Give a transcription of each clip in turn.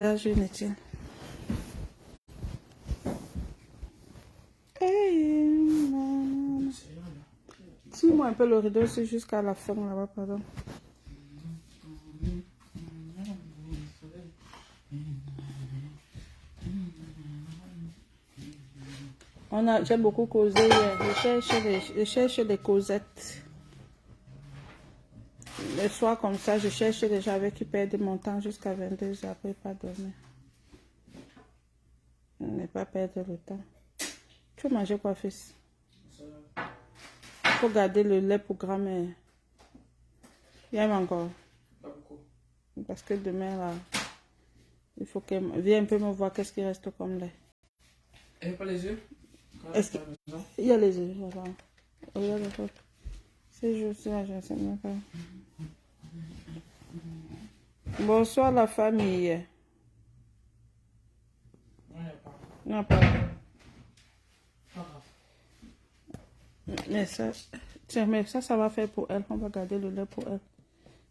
Là, je n'étienne. Suis-moi un peu le rideau, c'est jusqu'à la fin là-bas, pardon. J'ai beaucoup causé hier. Je cherche les causettes. Le soir comme ça, je cherche les gens avec qui perdent mon temps jusqu'à 22h après pas dormir. Ne pas perdre le temps. Tu veux manger quoi, fils? Il faut garder le lait pour grand-mère. Il y a encore. Pas beaucoup. Parce que demain, là, il faut qu'elle vienne un peu me voir qu'est-ce qui reste comme lait. Et pas les œufs? Est-ce qu'il y a les œufs? Regarde le truc. C'est juste là, je ne sais même pas. Bonsoir la famille. Non, pas. Mais ça, tiens, mais ça va faire pour elle. On va garder le lait pour elle.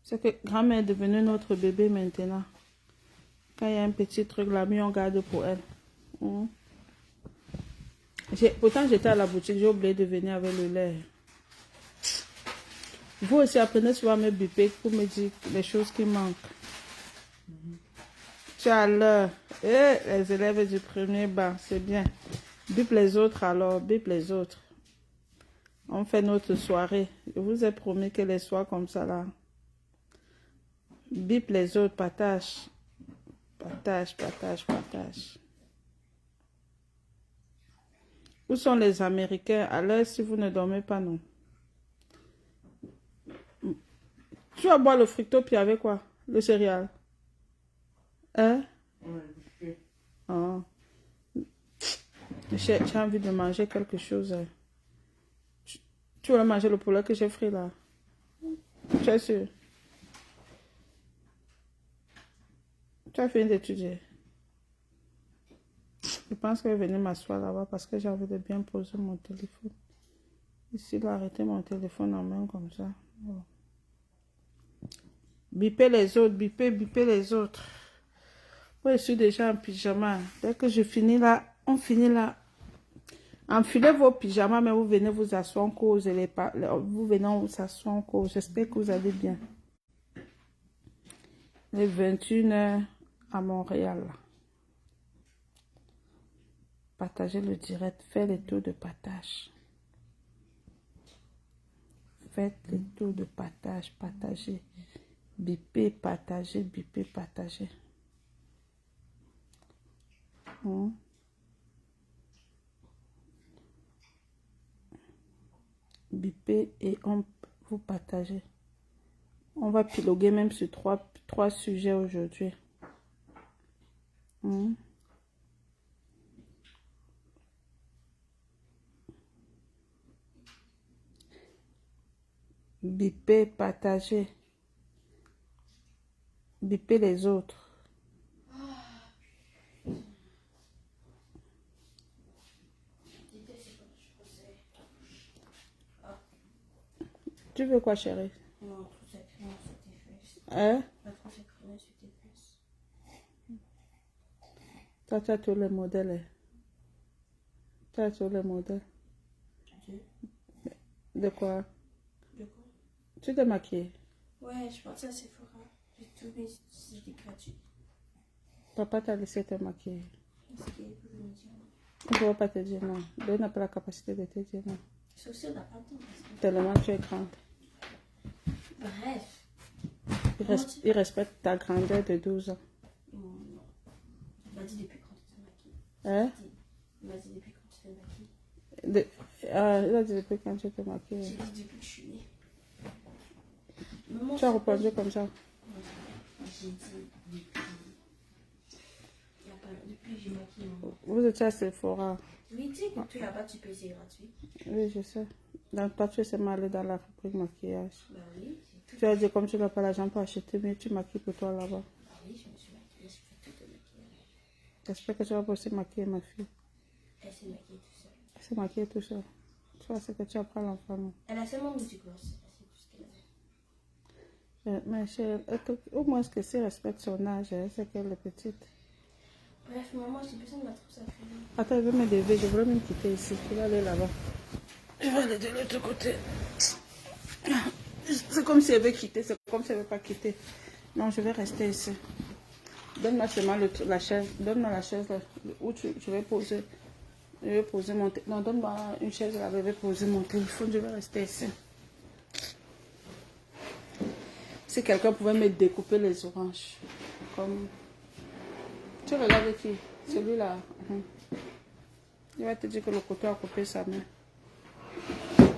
C'est que grand-mère est devenue notre bébé maintenant. Quand il y a un petit truc là, on garde pour elle. Pourtant, j'étais à la boutique, j'ai oublié de venir avec le lait. Vous aussi apprenez souvent à me biper pour me dire les choses qui manquent. Tu as l'heure. Les élèves du premier banc, c'est bien. Bip les autres alors, bip les autres. On fait notre soirée. Je vous ai promis que les soirs comme ça là. Bip les autres, partage. Partage, partage, partage. Où sont les Américains? À l'heure si vous ne dormez pas, non. Tu vas boire le fructo puis avec quoi? Le céréal. Hein? Oh. J'ai envie de manger quelque chose. Tu vas manger le poulet que j'ai frit là? Tu es sûr? Tu as fini d'étudier? Je pense que je vais venir m'asseoir là-bas parce que j'ai envie de bien poser mon téléphone. Ici, là, arrêter mon téléphone en main comme ça. Oh. Bipez les autres, bipez les autres. Moi, je suis déjà en pyjama. Dès que je finis là, on finit là. Enfilez vos pyjamas, mais vous venez vous asseoir en cause. Vous venez vous asseoir en cause. J'espère que vous allez bien. Les 21h à Montréal. Partagez le direct. Faites les tours de partage. Faites les tours de partage. Partagez. Bipez, partagez, bipez, partagez. Bipez et vous partagez. On va piloguer même sur trois sujets aujourd'hui. Bipez, partagez. Bipez les autres. Tu veux quoi, chérie? Non, trop sacrément sur tes fesses. Hein? Pas trop sacrément sur tes fesses. Toi, tu as tous les modèles. Tu as tous les modèles. De quoi? De quoi? Tu t'es maquillée? Ouais, je pensais à Sephora. J'ai tout mis, c'était gratuit. Papa t'a laissé te maquiller. Parce qu'il peut me dire. On ne peut pas te dire non. Dieu n'a pas la capacité de te dire non. Sauf si on n'a pas le temps. Parce que... Tellement tu es grande. Bref. Il respecte ta grandeur de 12 ans. Non, non. Il m'a dit depuis quand tu te maquilles. Hein? Il m'a dit depuis quand tu te maquilles. Il a dit depuis quand tu te maquilles. J'ai dit depuis que je suis née. Tu as répondu comme ça? J'ai dit depuis. Il y a pas... Depuis que j'ai maquillé mon... Vous étiez à Sephora. Oui, tu sais que tout là-bas, tu payes, c'est gratuit. Oui, je sais. Donc, toi, tu sais m'aller dans la rubrique maquillage. Bah oui, c'est tout. Tu as dit comme tu n'as pas l'argent pour acheter, mais tu maquilles pour toi là-bas. Bah oui, je me suis maquillée, je fais tout de maquillage. J'espère que tu vas aussi maquiller ma fille. Elle s'est maquillée tout seul. Elle s'est maquillée tout seul. Tu vois, c'est que tu apprends l'enfant. Non? Elle a seulement mis du gloss. C'est tout ce qu'elle avait. Mais chérie, au moins que si elle respecte son âge, elle sait qu'elle est petite. Bref, maman, j'ai besoin de ma trousse à feuilles. Attends, je vais me lever. Je voulais même quitter ici. Je vais aller là-bas. Je vais aller de l'autre côté. C'est comme si elle veut quitter. C'est comme si elle ne veut pas quitter. Non, je vais rester ici. Donne-moi seulement la chaise. Donne-moi la chaise là, où je vais poser. Je vais poser mon téléphone. Non, donne-moi une chaise là. Je vais poser mon téléphone. Je vais rester ici. Si quelqu'un pouvait me découper les oranges. Comme... Tu regardes qui? Celui-là. Il va te dire que le couteau a coupé sa main.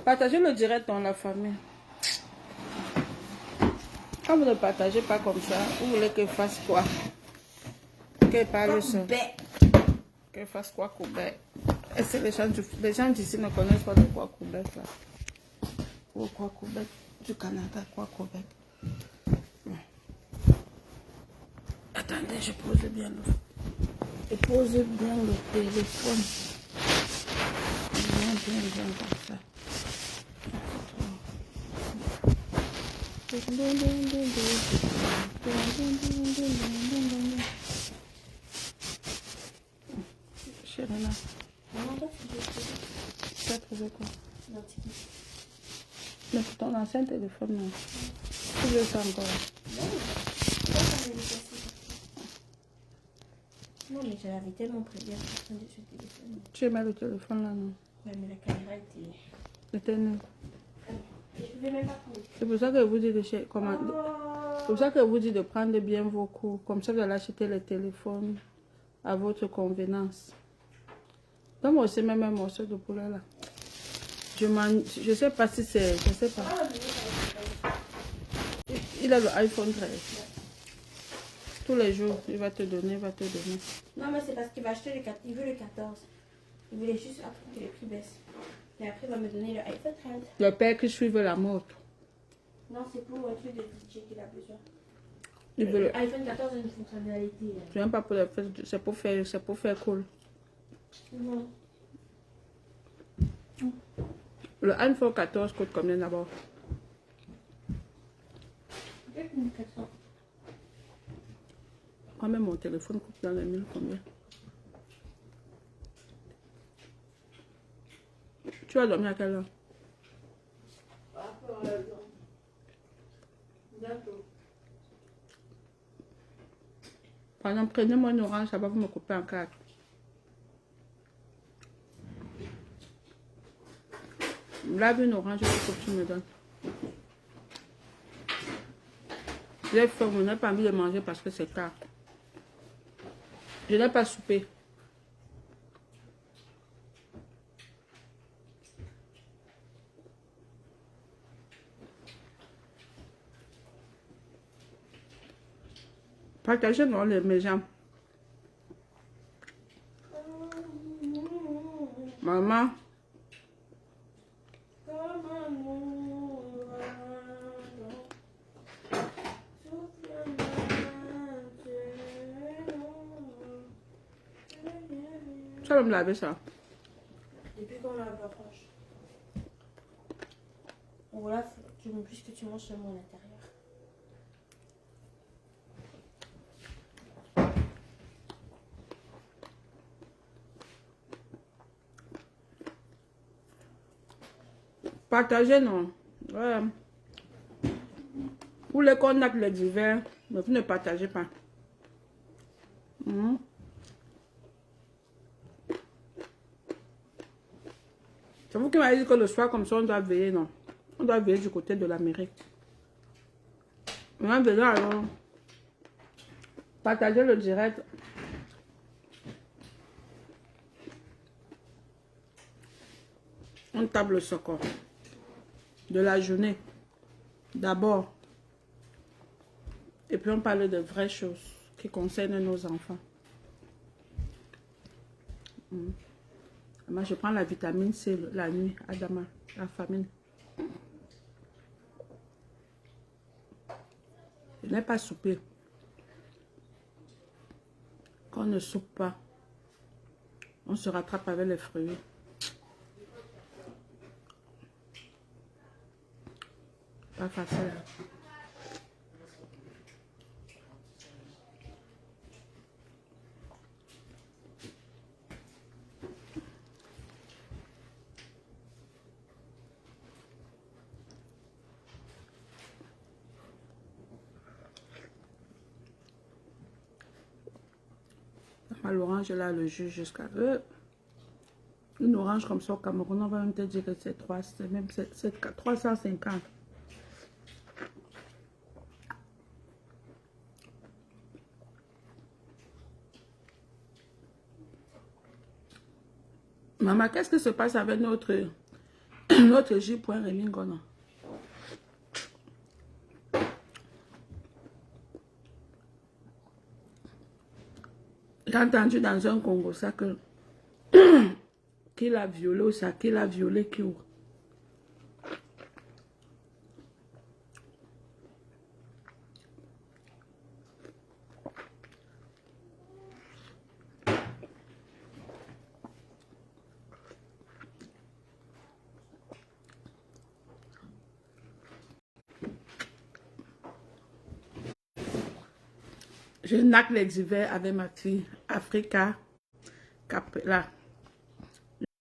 Partagez le direct dans la famille. Quand vous ne partagez pas comme ça, vous voulez qu'elle fasse quoi? Qu'elle parle seule. Qu'elle fasse quoi, Québec? Est-ce que les gens d'ici ne connaissent pas de quoi Québec là? Ou quoi Québec? Du Canada, quoi Québec? Attendez, je pose bien le téléphone. Bien comme ça. Chérie là. Maman, toi, tu Tu as trouvé quoi? veux que Mais pour ton ancien téléphone, non. Tu veux ça encore? non, mais je l'avais tellement prévu à partir de ce téléphone. Tu aimais le téléphone là, non? Ouais, mais la caméra était... C'était nul. Je ne pouvais même pas prendre. C'est pour ça que vous dites de chez... Comment... C'est pour ça que vous dites de prendre bien vos cours. Comme ça, vous allez acheter les téléphones à votre convenance. Donne-moi aussi même un morceau de poulet là. Je sais pas si c'est... Je sais pas. Il a le iPhone 13. Tous les jours, il va te donner, Non, mais c'est parce qu'il va acheter le 4. Il veut le 14. Il voulait juste attendre que les prix baissent. Et après, il va me donner le iPhone 13. Le père qui suive la mode. Non, c'est pour un truc de DJ qu'il a besoin. Il veut le... iPhone 14 a une fonctionnalité. Je n'aime pas pour le faire, c'est pour faire cool. Non. Le iPhone 14 coûte combien d'abord? Peut-être 1400. Moi même mon téléphone coûte dans les 1000 combien? Tu vas dormir à quelle heure? Par exemple, prenez-moi une orange, ça va vous me couper en 4. Lave une orange, il faut que tu me donnes. J'ai faim, je n'ai pas envie de manger parce que c'est tard. Je n'ai pas soupé. Partagez dans mes jambes. Maman. Tu vas me laver ça. Depuis qu'on lave la frange. Voilà, puisque tu manges seulement à l'intérieur. Partagez, non. Ouais. Pour les qu'on a les divers, mais vous ne partagez pas. C'est vous qui m'avez dit que le soir, comme ça, on doit veiller, non? On doit veiller du côté de l'Amérique. Maintenant, alors, partagez le direct. On table le socor de la journée. D'abord. Et puis on parle de vraies choses qui concernent nos enfants. Moi, je prends la vitamine C la nuit, Adama, la famine. Je n'ai pas soupé. Quand on ne soupe pas, on se rattrape avec les fruits. Pas facile. L'orange là, le jus jusqu'à eux. Une orange comme ça au Cameroun, on va même te dire que c'est 350. Maman, qu'est-ce qui se passe avec notre J.Rémi Ngono? J'ai entendu dans un Congo ça que qu'il a violé ou ça, qu'il a violé qui ou. Je naque les hivers avec ma fille. Africa, Capella.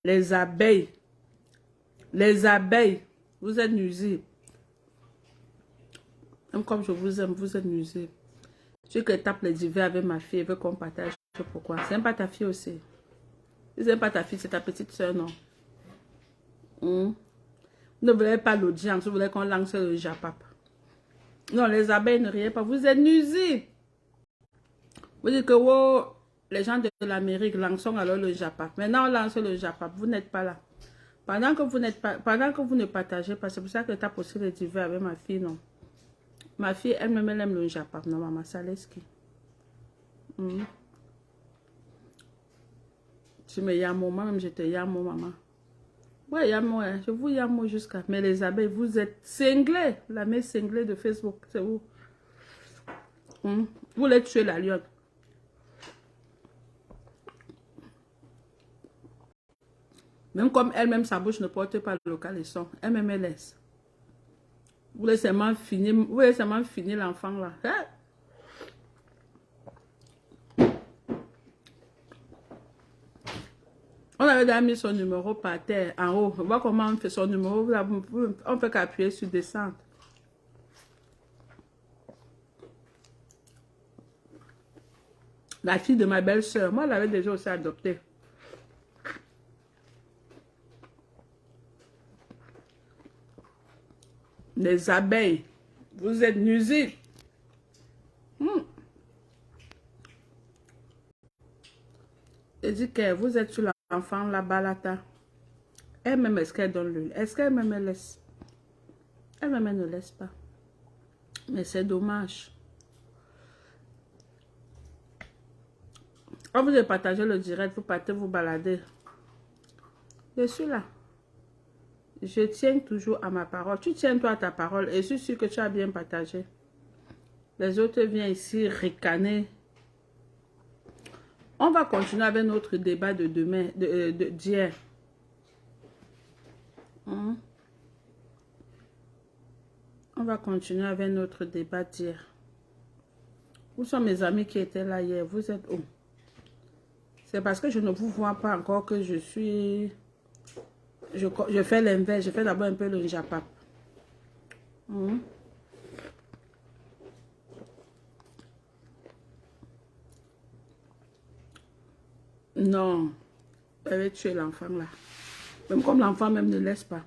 Les abeilles. Les abeilles. Vous êtes nuisibles. Même comme je vous aime, vous êtes nuisibles. Celui qui tape les hivers avec ma fille, veut qu'on partage. Pourquoi? C'est même pas ta fille aussi. Si c'est pas ta fille, c'est ta petite soeur, non? Vous ne voulez pas l'audience, vous voulez qu'on lance le japap. Non, les abeilles ne riez pas. Vous êtes nuisibles. Vous dites que oh, les gens de l'Amérique lançons alors le Japap. Maintenant, on lance le Japap. Vous n'êtes pas là. Pendant que vous ne partagez pas, c'est pour ça que tu as posté le divers avec ma fille, non. Ma fille, elle-même, elle aime le Japap. Non, maman, ça laisse qui. Tu me yamo, moi-même, je te yamo, maman. Ouais, yamo, hein. Je vous yamo jusqu'à. Mais les abeilles, vous êtes cinglés. La mère cinglée de Facebook, c'est vous. Vous les tuez la lionne. Même comme elle-même, sa bouche ne porte pas le caleçon. Elle-même, elle laisse. Vous laissez seulement finir l'enfant là. Hein? On avait déjà mis son numéro par terre, en haut. On voit comment on fait son numéro. On peut qu'appuyer sur descente. La fille de ma belle-sœur, moi, elle l'avait déjà aussi adoptée. Les abeilles, vous êtes nuisibles. Je dis que vous êtes sur l'enfant là-bas, là. Elle-même, est-ce qu'elle donne le lait? Est-ce qu'elle-même, elle laisse? Elle-même, elle ne laisse pas. Mais c'est dommage. Quand vous avez partagé le direct, vous partez vous balader. Je suis là. Je tiens toujours à ma parole. Tu tiens toi à ta parole et je suis sûr que tu as bien partagé. Les autres viennent ici ricaner. On va continuer avec notre débat de demain, d'hier. On va continuer avec notre débat d'hier. Où sont mes amis qui étaient là hier? Vous êtes où? C'est parce que je ne vous vois pas encore que je suis... Je fais l'inverse. Je fais d'abord un peu le japap. Non. Elle va tuer l'enfant là. Même comme l'enfant même ne laisse pas.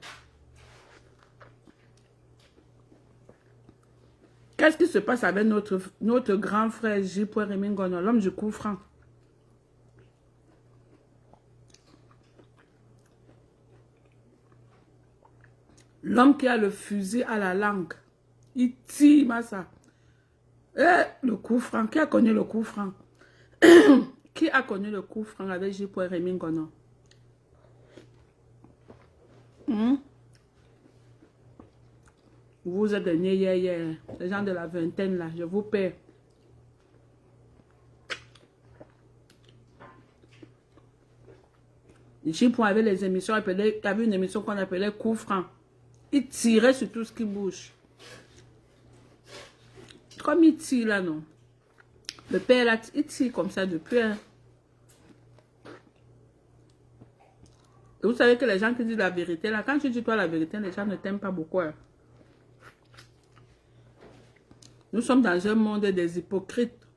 Qu'est-ce qui se passe avec notre grand frère J.Rémi Ngono, l'homme du coup franc? L'homme qui a le fusil à la langue. Il tire, Massa. Le coup franc. Qui a connu le coup franc? Qui a connu le coup franc avec J.Rémi Ngono? Vous êtes des hier, les gens de la vingtaine là, je vous paie. J.Point avait les émissions, il y avait une émission qu'on appelait coup franc. Il tirait sur tout ce qui bouge. Comme il tire là, non. Le père là, il tire comme ça depuis. Hein. Et vous savez que les gens qui disent la vérité là, quand tu dis toi la vérité, les gens ne t'aiment pas beaucoup. Hein. Nous sommes dans un monde des hypocrites.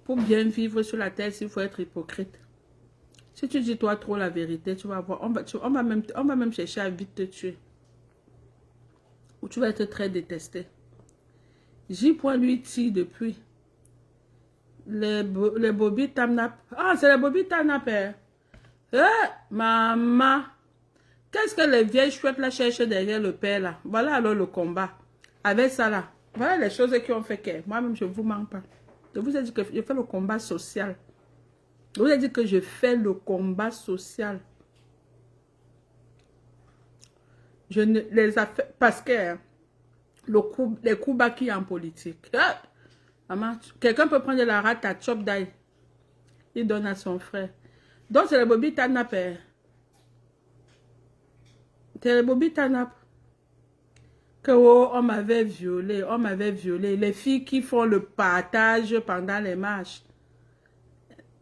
Pour bien vivre sur la terre, il faut être hypocrite. Si tu dis toi trop la vérité, tu vas voir, on va même chercher à vite te tuer. Ou tu vas être très détesté. J. lui tire depuis. Les Bobby Tamnap. Ah, c'est les Bobby Tamnap. Maman. Qu'est-ce que les vieilles chouettes là cherchent derrière le père là? Voilà alors le combat. Avec ça là. Voilà les choses qui ont fait que moi-même je ne vous manque pas. Je vous ai dit que je fais le combat social. Je vous ai dit que je fais le combat social. Je ne les affaires. Parce que hein, les coups bas qui en politique. Maman, quelqu'un peut prendre la rate à chop d'ail. Il donne à son frère. Donc c'est le Bobby Tanap. C'est le Bobby Tanap. Que oh, on m'avait violé, on m'avait violé. Les filles qui font le partage pendant les marches,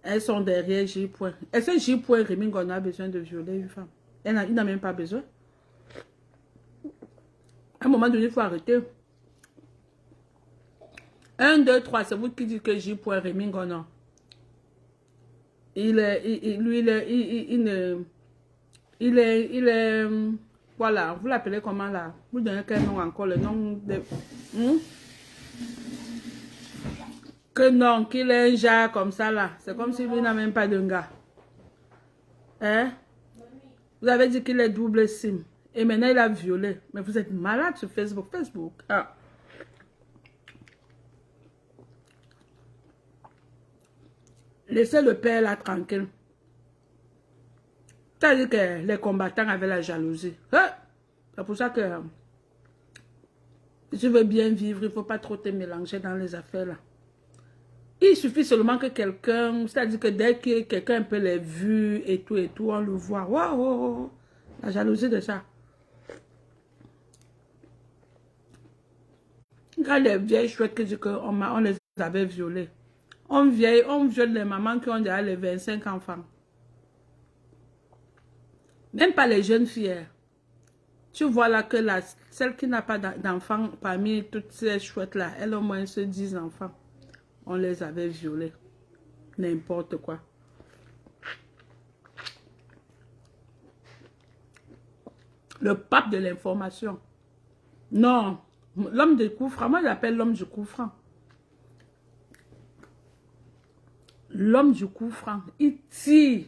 elles sont derrière J. Est-ce que J. Rémi Ngono a besoin de violer une femme? Il n'a même pas besoin. À un moment donné, il faut arrêter. 1, 2, 3, c'est vous qui dites que J. Rémi Ngono. Il est, voilà, vous l'appelez comment là? Vous donnez quel nom encore, le nom de... Que non, qu'il est un genre comme ça là. C'est comme si lui n'a même pas de gars. Hein? Vous avez dit qu'il est double SIM. Et maintenant il a violé. Mais vous êtes malade sur Facebook. Ah. Laissez le père là tranquille. C'est-à-dire que les combattants avaient la jalousie. Hein? C'est pour ça que si tu veux bien vivre, il ne faut pas trop te mélanger dans les affaires là. Il suffit seulement que quelqu'un, c'est-à-dire que dès que quelqu'un peut les vues et tout, on le voit. Waouh, la jalousie de ça. Quand les vieilles chouettes qui disent qu'on les avait violées. On viole les mamans qui ont déjà les 25 enfants. Même pas les jeunes filles. Tu vois là que celle qui n'a pas d'enfants parmi toutes ces chouettes là, elle a au moins 10 enfants. On les avait violés. N'importe quoi. Le pape de l'information. Non. L'homme du coup franc. Moi, j'appelle l'homme du coup franc. L'homme du coup franc. Il tire.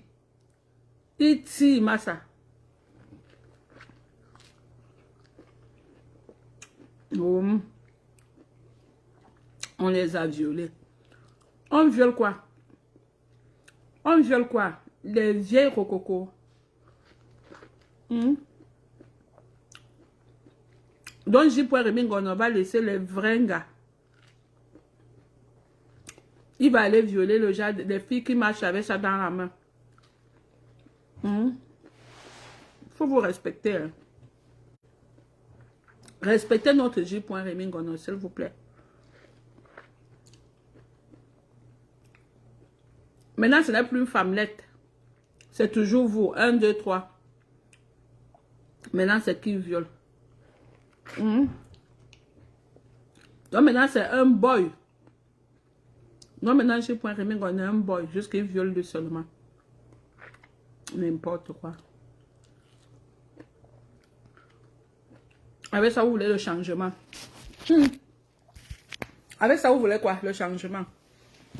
Il tire, Massa. On les a violés. On viole quoi? On viole quoi? Les vieilles rococo. Donc, J. Rémi Ngono va laisser les vrais gars. Il va aller violer le genre des filles qui marchent avec ça dans la main. Faut vous respecter. Hein. Respectez notre J. Rémi Ngono, s'il vous plaît. Maintenant, ce n'est plus une femmelette. C'est toujours vous. 1, 2, 3. Maintenant, c'est qui viole. Donc maintenant, c'est un boy. Non, maintenant, J. Rémi Ngono est un boy. Jusqu'il viole lui seulement. N'importe quoi. Avec ça, vous voulez le changement. Avec ça, vous voulez quoi? Le changement.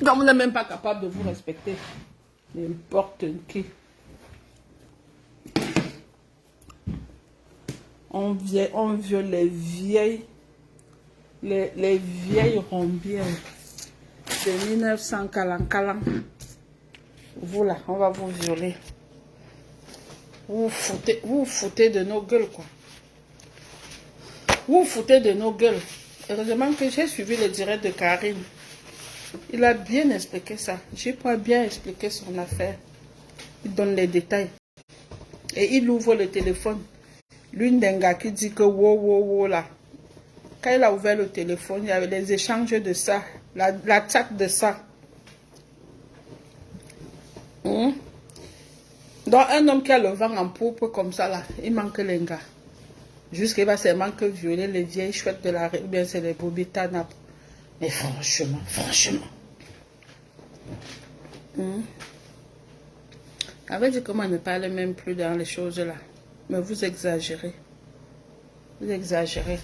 Donc, vous n'êtes même pas capable de vous respecter. N'importe qui. On viole les vieilles rombières de 1900 calan. Vous là, on va vous violer. Vous vous foutez de nos gueules, quoi. Vous vous foutez de nos gueules. Heureusement que j'ai suivi le direct de Karine. Il a bien expliqué ça. J'ai pas bien expliqué son affaire. Il donne les détails. Et il ouvre le téléphone. L'une des gars qui dit que wow là. Quand il a ouvert le téléphone, il y avait des échanges de ça. La chat de ça. Donc un homme qui a le vent en poupe comme ça là, il manque les gars. Jusqu'il va seulement que violer les vieilles chouettes de la rue, ou bien c'est les Bobby Tanap. Mais franchement. Avec dit que moi ne parle même plus dans les choses là. Mais vous exagérez. Vous exagérez.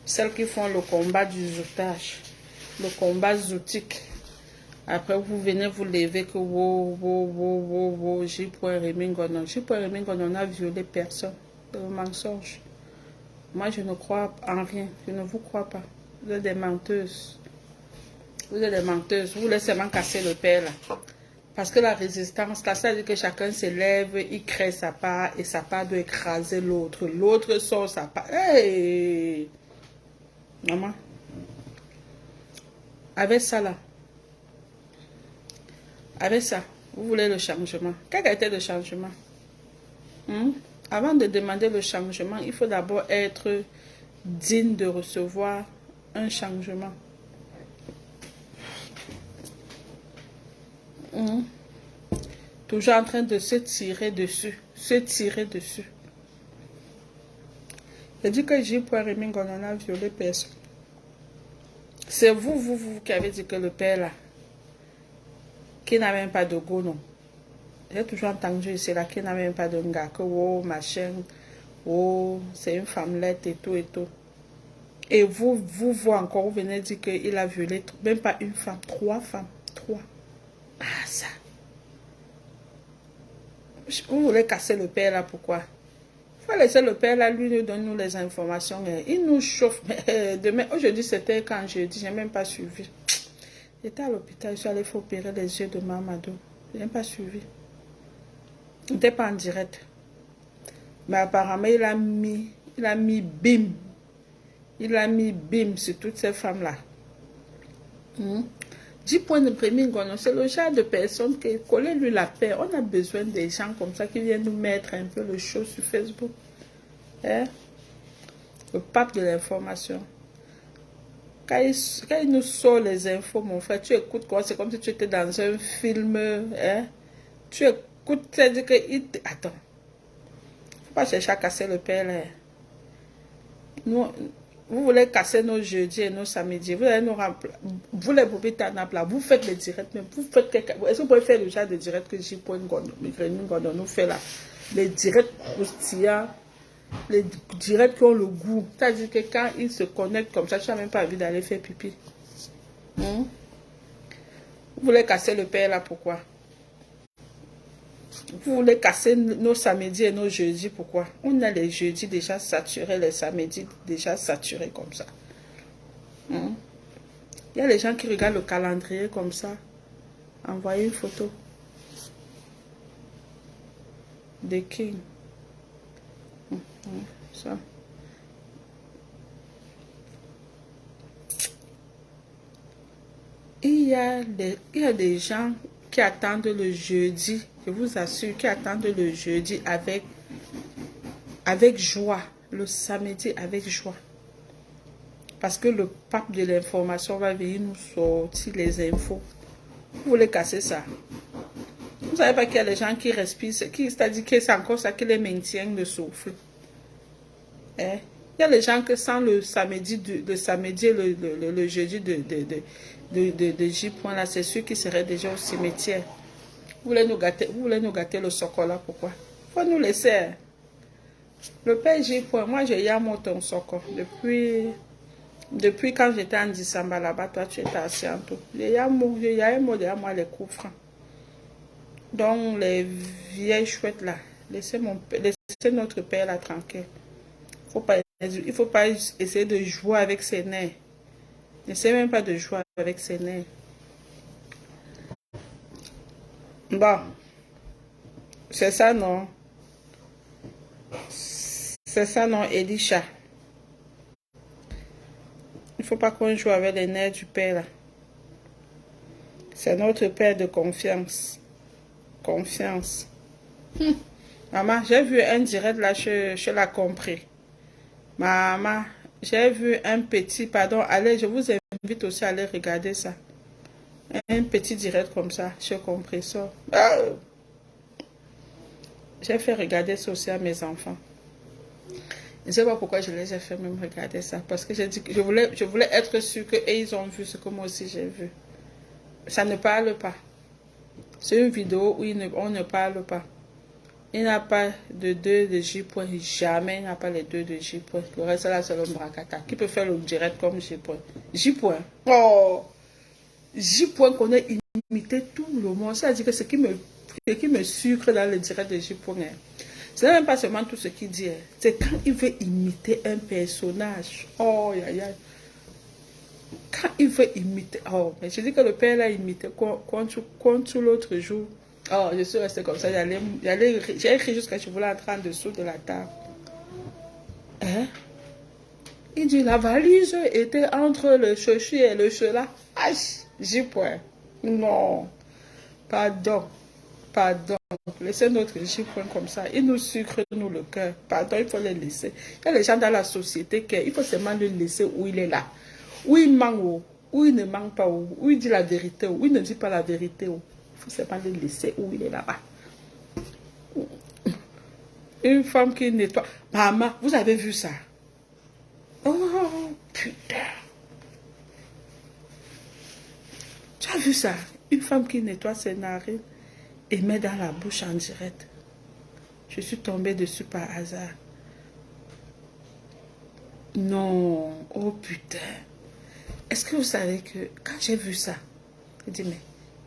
Celles qui font le combat du zoutage. Le combat zoutique. Après, vous venez vous lever que J. Remingonon. J. Remingonon a violé personne. C'est un mensonge. Moi, je ne crois en rien. Je ne vous crois pas. Vous êtes des menteuses. Vous êtes des menteuses. Vous voulez seulement casser le père là. Parce que la résistance, là, ça veut dire que chacun s'élève, il crée sa part et sa part doit écraser l'autre. L'autre sort sa part. Hey! Maman. Avec ça là. Avec ça, vous voulez le changement. Quel a été le changement? Avant de demander le changement, il faut d'abord être digne de recevoir un changement. Toujours en train de se tirer dessus. Se tirer dessus. Il dit que J. Remingonon a violé personne. C'est vous qui avez dit que le père là, qui n'a même pas de go, non. J'ai toujours entendu ici là, qui n'a même pas de gars, que oh, machin, oh, c'est une femmelette et tout et tout. Et vous encore, vous venez dire qu'il a violé, même pas une femme, 3 femmes, 3. Ah, ça. Vous voulez casser le père là, pourquoi? Il faut laisser le père là, lui nous donne nous les informations. Il nous chauffe. Demain, aujourd'hui c'était quand jeudi, j'ai même pas suivi. J'étais à l'hôpital, je suis allée opérer les yeux de Mamadou. Je n'ai pas suivi. Il n'était pas en direct. Mais apparemment, il a mis bim. Il a mis bim sur toutes ces femmes-là. 10 points de premier, c'est le genre de personne qui collait lui la paix. On a besoin des gens comme ça qui viennent nous mettre un peu le show sur Facebook. Hein? Le pape de l'information. Quand il nous sort les infos, mon frère, tu écoutes quoi? C'est comme si tu étais dans un film. Hein? Tu écoutes, c'est-à-dire que... Attends. Faut pas chercher à casser le père. Là. Vous voulez casser nos jeudis et nos samedis. Vous allez nous remplir. Vous les bobbies là, vous faites les directs. Mais vous faites quelque... Est-ce que vous pouvez faire le genre de direct que J. Gordon nous fait là? Les directs croustillants. Les directs qui ont le goût. C'est-à-dire que quand ils se connectent comme ça, tu n'as même pas envie d'aller faire pipi. Vous voulez casser le père là, pourquoi? Vous voulez casser nos samedis et nos jeudis, pourquoi? On a les jeudis déjà saturés, les samedis déjà saturés comme ça. Il y a les gens qui regardent le calendrier comme ça. Envoyez une photo. Des kings. Ça. Il y a des gens qui attendent le jeudi, je vous assure, qui attendent le jeudi avec joie, le samedi avec joie. Parce que le pape de l'information va venir nous sortir les infos. Vous voulez casser ça? Vous ne savez pas qu'il y a des gens qui respirent, c'est-à-dire que c'est encore ça qui les maintient le souffle. Il y a les gens que sans le samedi et le jeudi de J. Là, c'est sûr qu'ils seraient déjà au cimetière. Vous voulez nous gâter le chocolat, pourquoi? Il faut nous laisser. Le père J. Moi, j'ai yamé ton soko. Depuis quand j'étais en décembre là-bas, toi, tu étais assis en tout. J'ai yamé derrière les coups francs. Donc, les vieilles chouettes là, laissez notre père là tranquille. Il ne faut pas essayer de jouer avec ses nerfs. N'essayez même pas de jouer avec ses nerfs. Bon. C'est ça, non? C'est ça, non, Elisha? Il ne faut pas qu'on joue avec les nerfs du père, là. C'est notre père de confiance. Confiance. Maman, j'ai vu un direct là, je l'ai compris. Maman, j'ai vu un petit, pardon, allez, je vous invite aussi à aller regarder ça. Un petit direct comme ça, j'ai compris ça. J'ai fait regarder ça aussi à mes enfants. Je ne sais pas pourquoi je les ai fait même regarder ça. Parce que j'ai dit que je voulais être sûre qu'ils ont vu ce que moi aussi j'ai vu. Ça ne parle pas. C'est une vidéo où on ne parle pas. Il n'a pas de 2 de J-point. Jamais il n'a pas les 2 de J-point. Le reste là, c'est le bracata. Qui peut faire le direct comme J-point? J-point. Oh! J-point qu'on a imité tout le monde. C'est-à-dire que ce qui me sucre dans le direct de J-point, hein, ce n'est même pas seulement tout ce qu'il dit. Hein. C'est quand il veut imiter un personnage. Oh, aïe, aïe. Quand il veut imiter. Oh, mais je dis que le père l'a imité contre l'autre jour. Oh, je suis restée comme ça. J'ai écrit jusqu'à ce que je voulais entrer en dessous de la table. Hein? Il dit la valise était entre le chouchou et le cela. Aïe, j'y point. Non. Pardon. Pardon. Laissez notre J-point comme ça. Il nous sucre, nous, le cœur. Pardon, il faut les laisser. Il y a les gens dans la société il faut seulement le laisser où il est là. Où il ment, où il ne ment pas, où il dit la vérité, où il ne dit pas la vérité. Il faut seulement le laisser où il est là-bas. Une femme qui nettoie. Maman, vous avez vu ça? Oh, putain. Tu as vu ça? Une femme qui nettoie ses narines et met dans la bouche en direct. Je suis tombée dessus par hasard. Non. Oh, putain. Est-ce que vous savez que quand j'ai vu ça, je dis, mais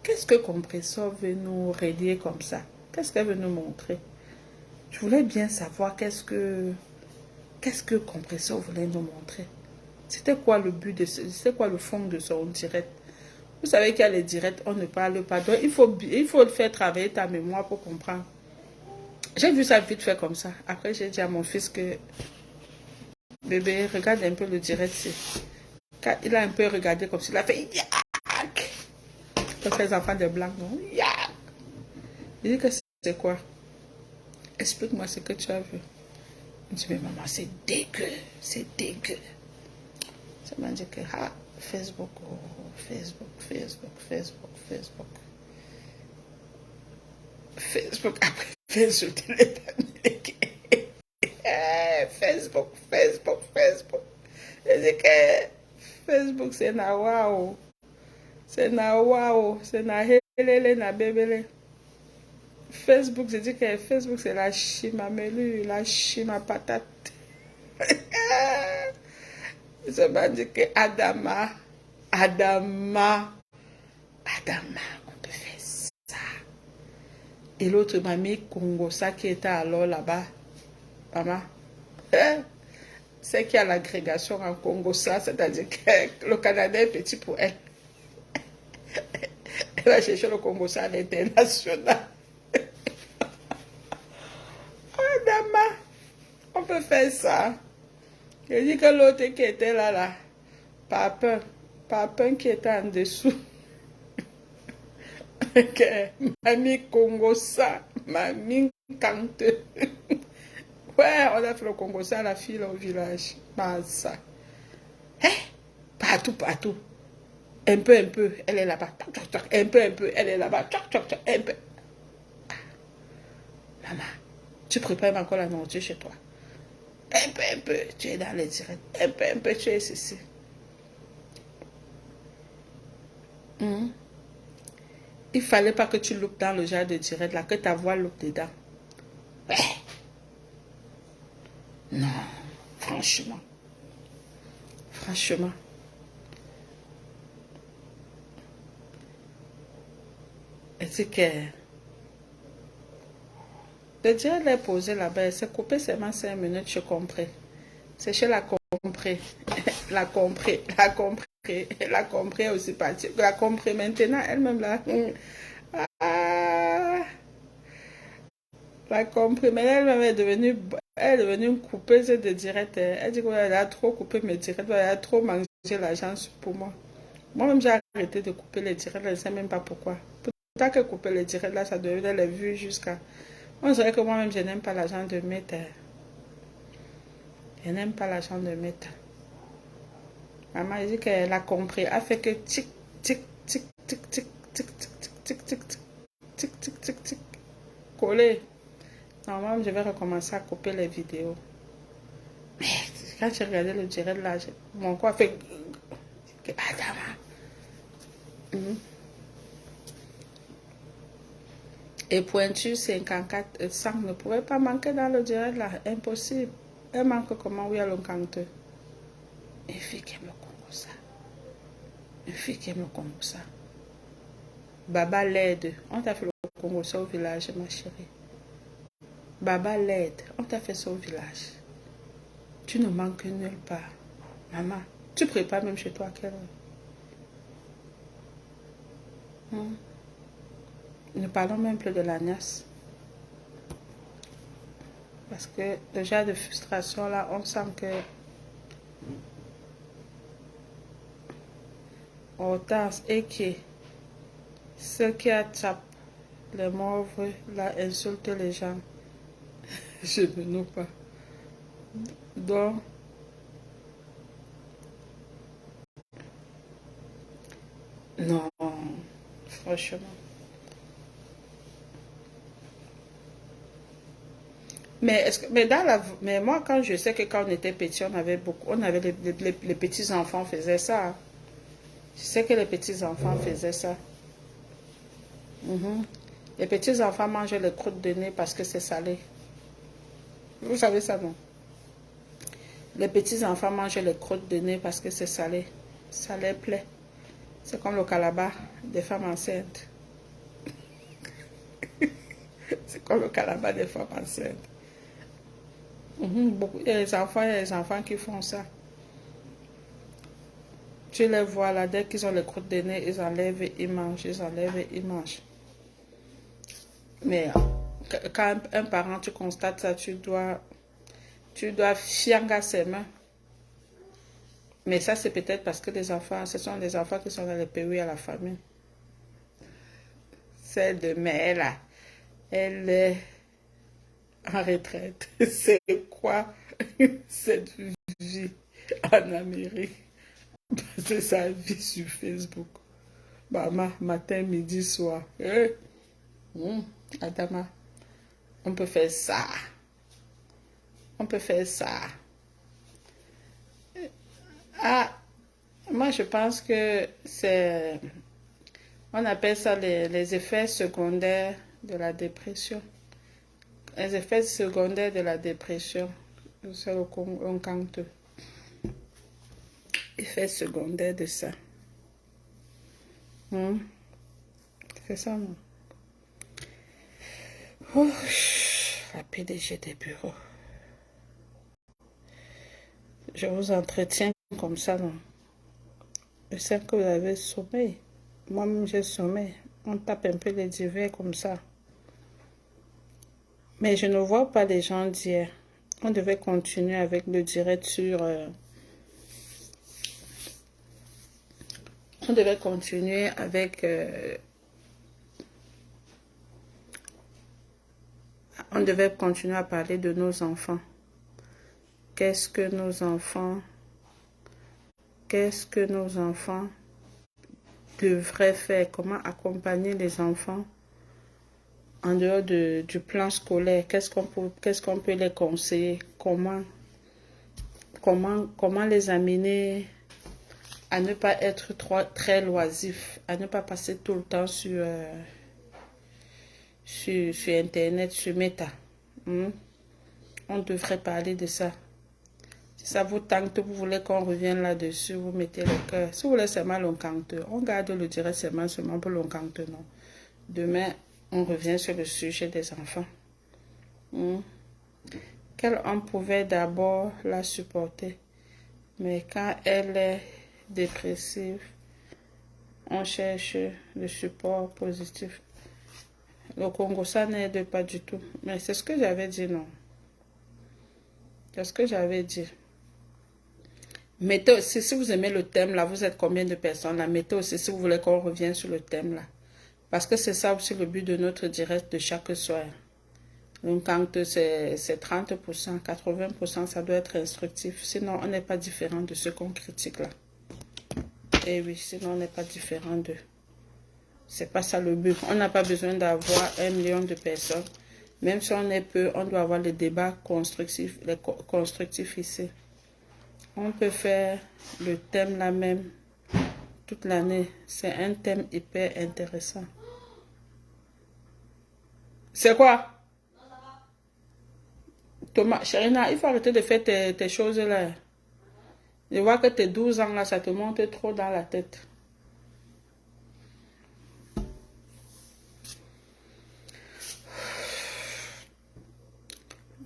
qu'est-ce que Compressor veut nous radier comme ça? Qu'est-ce qu'elle veut nous montrer? Je voulais bien savoir qu'est-ce que Compressor voulait nous montrer. C'était quoi le but de c'était quoi le fond de son direct? Vous savez qu'il y a les directs, on ne parle pas. Donc il faut faire travailler ta mémoire pour comprendre. J'ai vu ça vite fait comme ça. Après, j'ai dit à mon fils que bébé, regarde un peu le direct. Quand il a un peu regardé comme ça, il a fait yak. Comme les enfants de blancs, non? Yak. Il dit que c'est quoi? Explique-moi ce que tu as vu. Il dit, mais maman, c'est dégueu. C'est dégueu. Ça m'a dit que, ah, Facebook, oh, Facebook. Facebook, après Facebook, Facebook. Je dis que Facebook, c'est na waouh. C'est na waouh. C'est na helele, na bébélé. Facebook, je dis que Facebook, c'est la chime à melu, la chime à patate. Je m'a dit que Adama, on peut faire ça. Et l'autre m'a mis Congo, ça qui était alors là-bas. Maman, c'est qu'il y a l'agrégation en Congo, ça, c'est-à-dire que le Canada est petit pour elle. Elle a cherché le Congo, ça à l'international. Adama, on peut faire ça. Je dis que l'autre qui était là, Papin qui était en dessous. Mamie Congo ça, mamie Kante. Ouais, on a fait le Congo ça, la fille au village. Ça. Hein? Partout. Un peu, elle est là-bas. Un peu, elle est là-bas. Un peu. Maman, tu prépares encore la nourriture chez toi. Un peu, tu es dans les directs. Un peu, tu es ici. Il fallait pas que tu loupes dans le genre de direct là, que ta voix loupe dedans. Ouais. Non, franchement. Et c'est que le direct l'a posé là-bas, elle s'est coupé seulement 5 minutes, je comprends. C'est chez la compris. La compris aussi partie. La compris maintenant, elle-même là. La compris, mais elle-même est devenue une coupeuse de direct. Elle dit qu'elle a trop coupé mes directs, elle a trop mangé l'agence pour moi. Moi-même, j'ai arrêté de couper les directs, je ne sais même pas pourquoi. Pourtant que couper les directs là, ça devenait les vues jusqu'à. On dirait que moi-même, je n'aime pas l'argent de mettre. Je n'aime pas l'argent de mettre. Maman dit qu'elle a compris. Elle fait que tic, tic, tic, tic, tic, tic, tic, tic, tic, tic, tic, tic, tic, tic, coller. Normalement, je vais recommencer à couper les vidéos. Mais quand j'ai regardé le direct là, mon corps fait. Adama. Et pointure 54, 100 ne pourrait pas manquer dans le direct là. Impossible. Elle manque comment? Oui, à l'oncanteur. Une fille qui aime le Congo ça. Une fille qui aime le Congo ça. Baba l'aide. On t'a fait le Congo ça au village, ma chérie. Baba l'aide. On t'a fait ça au village. Tu ne manques nulle part. Maman, tu prépares même chez toi à quelle heure? Ne parlons même plus de la nièce. Parce que déjà de frustration là, on sent que Hortense et qui ceux qui attrapent les morts là insultent les gens. Je ne know pas. Donc, non, franchement. Mais moi, quand je sais que quand on était petit, on avait les petits enfants faisaient ça. Hein. Je sais que les petits enfants faisaient ça. Les petits enfants mangeaient les croûtes de nez parce que c'est salé. Vous savez ça, non? Les petits enfants mangeaient les croûtes de nez parce que c'est salé. Ça les plaît. C'est comme le calabar des femmes enceintes. C'est comme le calabar des femmes enceintes. Beaucoup, il y a les enfants qui font ça. Tu les vois là, dès qu'ils ont les croûtes de nez, ils enlèvent et ils mangent, ils enlèvent et ils mangent. Mais quand un parent, tu constates ça, tu dois fiangar ses mains. Mais ça, c'est peut-être parce que les enfants, ce sont les enfants qui sont dans les pays à la famille. Celle de mère là, elle est en retraite. C'est quoi cette vie en Amérique? C'est sa vie sur Facebook. Maman, matin, midi, soir. Adama, on peut faire ça. On peut faire ça. Ah, moi je pense que c'est... On appelle ça les effets secondaires de la dépression. Les effets secondaires de la dépression. C'est le Congo. Effets secondaires de ça. C'est ça, non? Oh, la PDG des bureaux. Je vous entretiens comme ça, non? Je sais que vous avez sommeil. Moi-même, j'ai sommeil. On tape un peu les divers comme ça. Mais je ne vois pas les gens d'hier. On devait continuer avec le direct sur... on devait continuer avec... on devait continuer à parler de nos enfants. Qu'est-ce que nos enfants devraient faire? Comment accompagner les enfants en dehors du plan scolaire? Qu'est-ce qu'on peut les conseiller? Comment les amener à ne pas être très loisifs, à ne pas passer tout le temps sur Internet, sur Meta. On devrait parler de ça. Si ça vous tente, vous voulez qu'on revienne là-dessus, vous mettez le cœur. Si vous voulez seulement l'encanteur, on garde le direct seulement pour l'encanteur, non. Demain, on revient sur le sujet des enfants. Quel homme pouvait d'abord la supporter, mais quand elle est dépressive, on cherche le support positif. Le Congo, ça n'aide pas du tout. Mais c'est ce que j'avais dit, non. C'est ce que j'avais dit. Mettez aussi, si vous aimez le thème là, vous êtes combien de personnes là? Mettez aussi si vous voulez qu'on revienne sur le thème là. Parce que c'est ça aussi le but de notre direct de chaque soir. Donc quand c'est 30%, 80%, ça doit être instructif. Sinon, on n'est pas différent de ce qu'on critique là. Et oui, sinon on n'est pas différent d'eux. C'est pas ça le but. On n'a pas besoin d'avoir 1 million de personnes. Même si on est peu, on doit avoir les débats constructifs ici. On peut faire le thème là même toute l'année. C'est un thème hyper intéressant. C'est quoi? Thomas, Chérina, il faut arrêter de faire tes choses là. Je vois que tes 12 ans là, ça te monte trop dans la tête.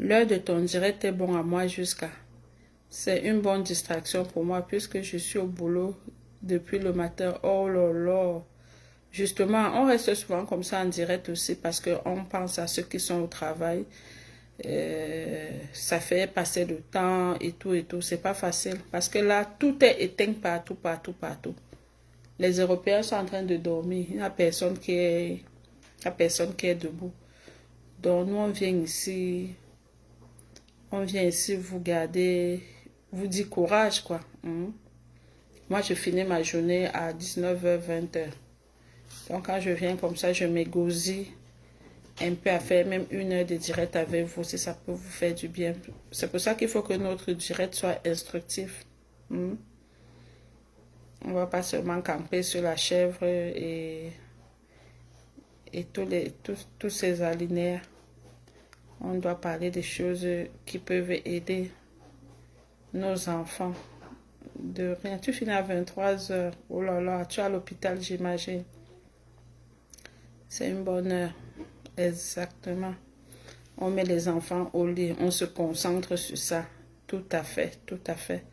L'heure de ton direct est bon à moi jusqu'à. C'est une bonne distraction pour moi puisque je suis au boulot depuis le matin. Oh là là. Justement, on reste souvent comme ça en direct aussi parce qu'on pense à ceux qui sont au travail. Ça fait passer le temps et tout et tout. C'est pas facile parce que là, tout est éteint partout, partout, partout. Les Européens sont en train de dormir. Il n'y a personne qui est, il y a personne qui est debout. Donc, nous, on vient ici vous garder, vous dire courage, quoi. Moi, je finis ma journée à 19h, 20h. Donc, quand je viens comme ça, je m'égosille un peu à faire même 1 heure de direct avec vous, si ça peut vous faire du bien. C'est pour ça qu'il faut que notre direct soit instructif. On ne va pas seulement camper sur la chèvre et tous ces alinéas. On doit parler des choses qui peuvent aider nos enfants. De rien. Tu finis à 23h. Oh là là, tu es à l'hôpital, j'imagine. C'est une bonne heure. Exactement. On met les enfants au lit. On se concentre sur ça. Tout à fait, tout à fait.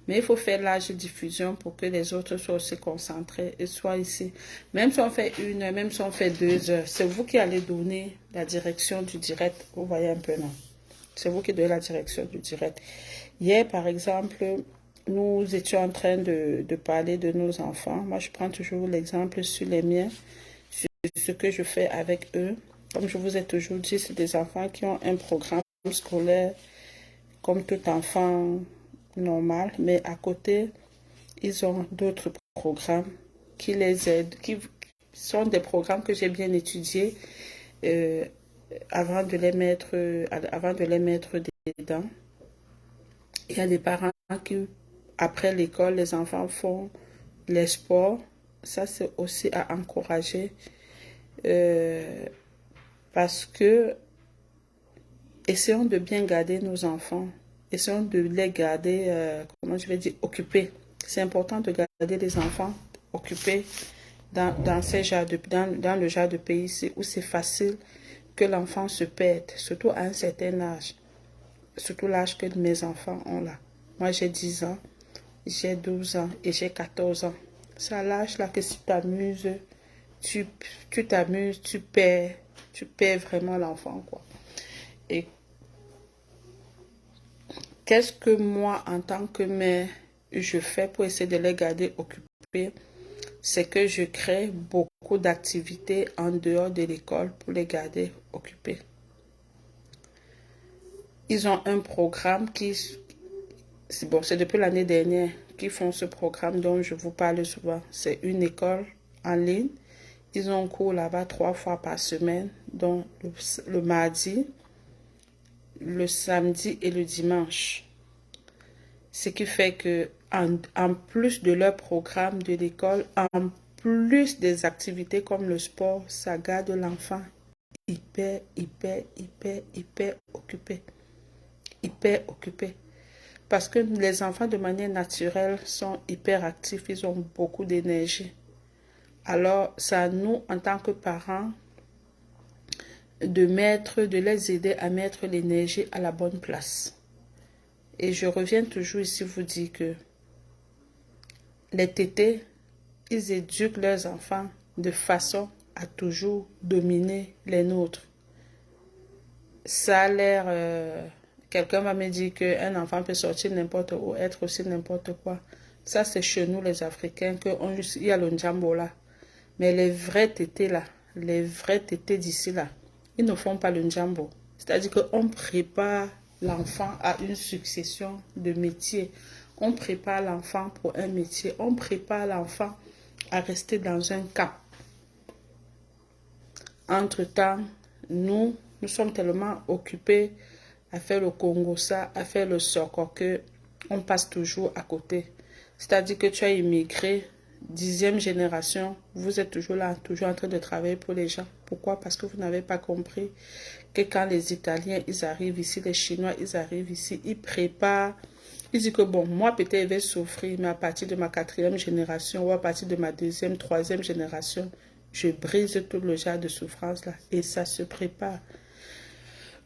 Mais il faut faire l'âge de diffusion pour que les autres soient aussi concentrés et soient ici. Même si on fait 1 heure, même si on fait 2 heures, c'est vous qui allez donner la direction du direct. Vous voyez un peu, non? C'est vous qui donnez la direction du direct. Hier, par exemple, nous étions en train de parler de nos enfants. Moi, je prends toujours l'exemple sur les miens, sur ce que je fais avec eux. Comme je vous ai toujours dit, c'est des enfants qui ont un programme scolaire comme tout enfant normal, mais à côté, ils ont d'autres programmes qui les aident, qui sont des programmes que j'ai bien étudiés avant de les mettre dedans. Il y a des parents qui, après l'école, les enfants font les sports. Ça, c'est aussi à encourager parce que essayons de bien garder nos enfants. Essayons de les garder, comment je vais dire, occupés. C'est important de garder les enfants occupés dans le genre de pays ici où c'est facile que l'enfant se perde, surtout à un certain âge. Surtout l'âge que mes enfants ont là. Moi, j'ai 10 ans, j'ai 12 ans et j'ai 14 ans. C'est à l'âge là que si tu t'amuses, tu t'amuses, tu perds vraiment l'enfant, quoi. Et qu'est-ce que moi, en tant que mère, je fais pour essayer de les garder occupés? C'est que je crée beaucoup d'activités en dehors de l'école pour les garder occupés. Ils ont un programme c'est depuis l'année dernière qu'ils font ce programme dont je vous parle souvent. C'est une école en ligne. Ils ont cours là-bas 3 fois par semaine, donc le mardi, le samedi et le dimanche. Ce qui fait que en plus de leur programme de l'école, en plus des activités comme le sport, ça garde l'enfant hyper occupé. Hyper occupé. Parce que les enfants, de manière naturelle, sont hyper actifs. Ils ont beaucoup d'énergie. Alors, c'est à nous, en tant que parents, de les aider à mettre l'énergie à la bonne place. Et je reviens toujours ici vous dire que les tétés, ils éduquent leurs enfants de façon à toujours dominer les nôtres. Ça a l'air... quelqu'un va me dire qu'un enfant peut sortir n'importe où, être aussi n'importe quoi. Ça, c'est chez nous, les Africains, il y a le njambo là. Mais les vrais tétés là, les vrais tétés d'ici là, ils ne font pas le njambo. C'est-à-dire qu'on prépare l'enfant à une succession de métiers. On prépare l'enfant pour un métier. On prépare l'enfant à rester dans un cap. Entre-temps, nous sommes tellement occupés à faire le Congo-ça, à faire le soko que on passe toujours à côté. C'est-à-dire que tu as immigré 10e génération, vous êtes toujours là, toujours en train de travailler pour les gens. Pourquoi? Parce que vous n'avez pas compris que quand les Italiens, ils arrivent ici, les Chinois, ils arrivent ici, ils préparent. Ils disent que bon, moi peut-être je vais souffrir, mais à partir de ma 4e génération ou à partir de ma 2e, 3e génération, je brise tout le genre de souffrance là. Et ça se prépare.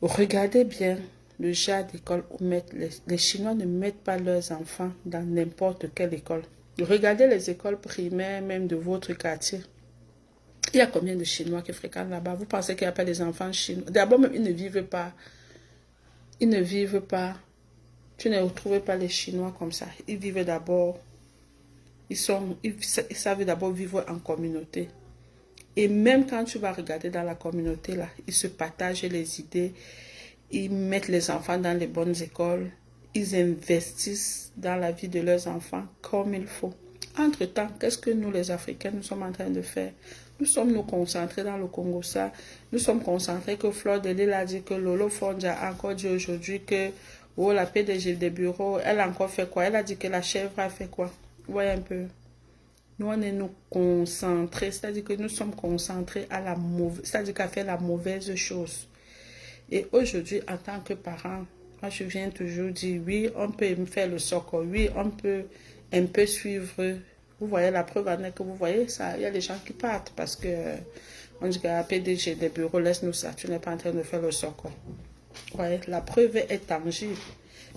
Regardez bien le genre d'école où mettent les Chinois ne mettent pas leurs enfants dans n'importe quelle école. Regardez les écoles primaires même de votre quartier. Il y a combien de Chinois qui fréquentent là-bas? Vous pensez qu'il n'y a pas des enfants chinois? D'abord même, ils ne vivent pas. Ils ne vivent pas. Tu ne retrouves pas les Chinois comme ça. Ils vivent d'abord. Ils savent d'abord vivre en communauté. Et même quand tu vas regarder dans la communauté, là, ils se partagent les idées. Ils mettent les enfants dans les bonnes écoles. Ils investissent dans la vie de leurs enfants comme il faut. Entre-temps, qu'est-ce que nous, les Africains, nous sommes en train de faire? Nous sommes nous concentrés dans le Congo, ça. Nous sommes concentrés que Fleur de Lille a dit que Lolo Fondia a encore dit aujourd'hui que oh, la PDG des bureaux, elle a encore fait quoi? Elle a dit que la chèvre a fait quoi? Vous voyez un peu. Nous, on est nous concentrés, c'est-à-dire que nous sommes concentrés à la mauvaise, c'est-à-dire qu'à faire la mauvaise chose. Et aujourd'hui, en tant que parent, moi, je viens toujours dire, oui, on peut faire le socle, oui, on peut un peu suivre. Vous voyez, la preuve en est que vous voyez ça, il y a des gens qui partent parce que on dit que la PDG des bureaux, laisse-nous ça, tu n'es pas en train de faire le socle. Vous voyez, la preuve est tangible.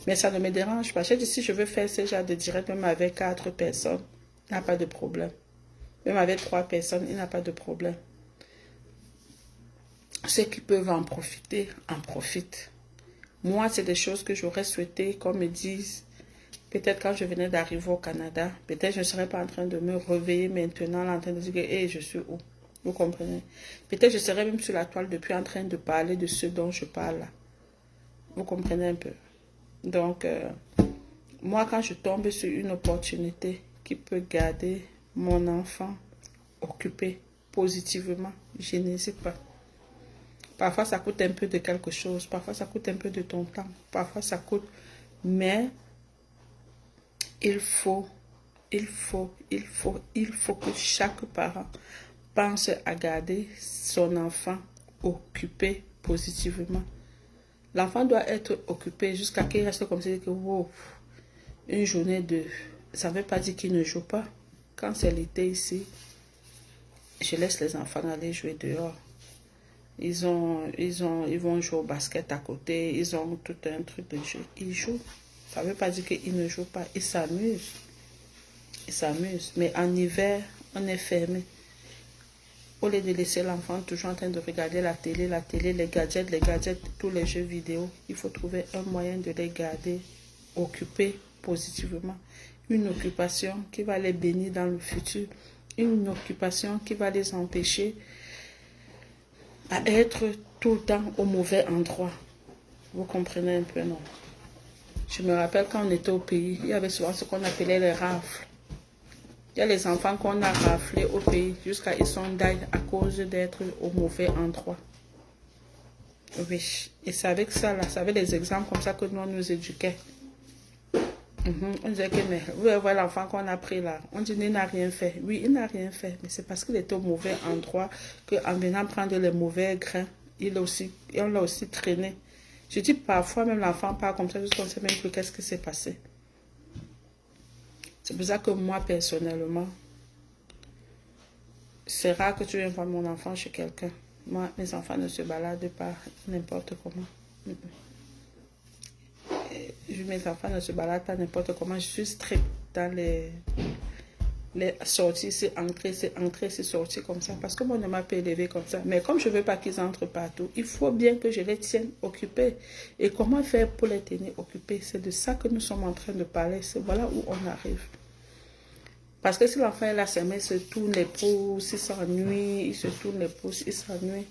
Mais ça ne me dérange pas. J'ai dit, si je veux faire ce genre de direct, même avec 4 personnes, il n'y a pas de problème. Même avec 3 personnes, il n'y a pas de problème. Ceux qui peuvent en profiter, en profitent. Moi, c'est des choses que j'aurais souhaité qu'on me dise. Peut-être quand je venais d'arriver au Canada, peut-être je ne serais pas en train de me réveiller maintenant, en train de dire que hey, je suis où? Vous comprenez? Peut-être je serais même sur la toile depuis en train de parler de ce dont je parle là. Vous comprenez un peu? Donc, moi, quand je tombe sur une opportunité qui peut garder mon enfant occupé positivement, je n'hésite pas. Parfois, ça coûte un peu de quelque chose. Parfois, ça coûte un peu de ton temps. Parfois, ça coûte... Mais il faut que chaque parent pense à garder son enfant occupé positivement. L'enfant doit être occupé jusqu'à qu'il reste comme ça, que wow, une journée de... Ça ne veut pas dire qu'il ne joue pas. Quand c'est l'été ici, je laisse les enfants aller jouer dehors. Ils vont jouer au basket à côté, ils ont tout un truc de jeu. Ils jouent. Ça ne veut pas dire qu'ils ne jouent pas. Ils s'amusent. Ils s'amusent. Mais en hiver, on est fermé. Au lieu de laisser l'enfant toujours en train de regarder la télé, les gadgets, tous les jeux vidéo, il faut trouver un moyen de les garder occupés positivement. Une occupation qui va les bénir dans le futur. Une occupation qui va les empêcher à être tout le temps au mauvais endroit. Vous comprenez un peu, non? Je me rappelle quand on était au pays, il y avait souvent ce qu'on appelait les rafles. Il y a les enfants qu'on a raflés au pays jusqu'à ils sont d'ailleurs à cause d'être au mauvais endroit. Oui, et c'est avec ça, là, c'est avec les exemples comme ça que nous éduquait. On disait que, mais vous voyez l'enfant qu'on a pris là. On dit, il n'a rien fait. Oui, il n'a rien fait, mais c'est parce qu'il était au mauvais endroit qu'en venant prendre les mauvais grains, on l'a aussi traîné. Je dis parfois, même l'enfant part comme ça, juste qu'on ne sait même plus qu'est-ce qui s'est passé. C'est pour ça que moi, personnellement, c'est rare que tu viennes voir mon enfant chez quelqu'un. Moi, mes enfants ne se baladent pas n'importe comment. Mes enfants ne se baladent pas n'importe comment. Je suis stricte dans les sorties, c'est entrer, c'est sortir comme ça. Parce que moi, on ne m'a pas élevé comme ça. Mais comme je ne veux pas qu'ils entrent partout, il faut bien que je les tienne occupés. Et comment faire pour les tenir occupés? C'est de ça que nous sommes en train de parler. C'est voilà où on arrive. Parce que si l'enfant est là, il se tourne les pouces, il s'ennuie, il se tourne les pouces, il s'ennuie.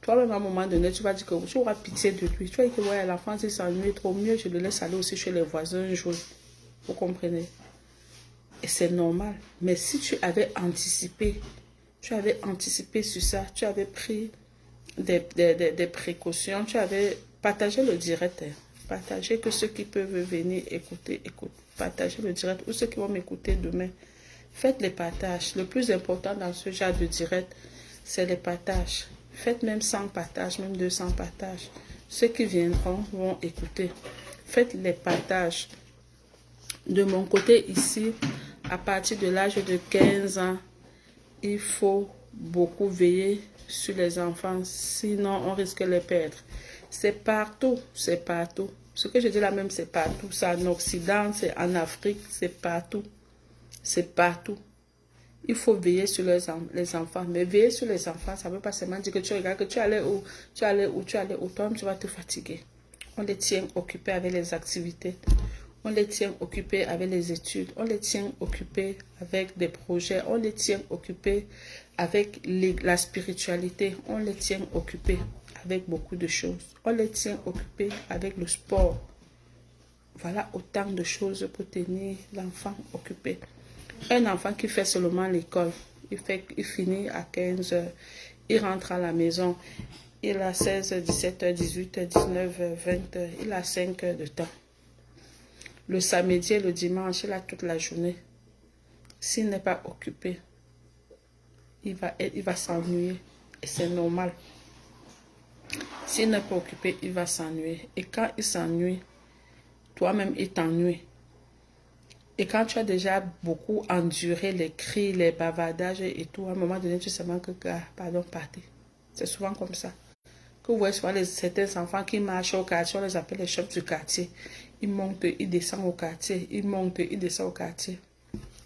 Toi-même, à un moment donné, tu vas dire que tu auras pitié de lui. Tu vas dire que ouais, l'enfant, s'il s'ennuie trop, mieux, je le laisse aller aussi chez les voisins jouer. Vous comprenez? Et c'est normal. Mais si tu avais anticipé sur ça, tu avais pris des précautions, tu avais partagé le direct. Que ceux qui peuvent venir écouter, écoutent. Partager le direct. Ou ceux qui vont m'écouter demain, Faites les partages. Le plus important dans ce genre de direct, c'est les partages. Faites même 100 partages, même 200 partages. Ceux qui viendront vont écouter. Faites les partages. De mon côté ici, à partir de l'âge de 15 ans, il faut beaucoup veiller sur les enfants, sinon on risque de les perdre. C'est partout, c'est partout. Ce que je dis là même, c'est partout. C'est en Occident, c'est en Afrique, c'est partout. C'est partout. Il faut veiller sur les enfants. Mais veiller sur les enfants, ça ne veut pas seulement dire que tu regardes que tu allais où, tu allais où, tu allais où, toi tu vas te fatiguer. On les tient occupés avec les activités. On les tient occupés avec les études. On les tient occupés avec des projets. On les tient occupés avec la spiritualité. On les tient occupés avec beaucoup de choses. On les tient occupés avec le sport. Voilà autant de choses pour tenir l'enfant occupé. Un enfant qui fait seulement l'école, il finit à 15 heures, il rentre à la maison, il a 16, 17, 18, 19, 20 heures, il a 5 heures de temps. Le samedi et le dimanche, il a toute la journée. S'il n'est pas occupé, il va s'ennuyer et c'est normal. S'il n'est pas occupé, il va s'ennuyer. Et quand il s'ennuie, toi-même, il t'ennuie. Et quand tu as déjà beaucoup enduré les cris, les bavardages et tout, à un moment donné, tu sais même que, pardon, partez. C'est souvent comme ça. Que vous voyez souvent certains enfants qui marchent au quartier, on les appelle les chefs du quartier. Ils montent, ils descendent au quartier. Ils montent, ils descendent au quartier.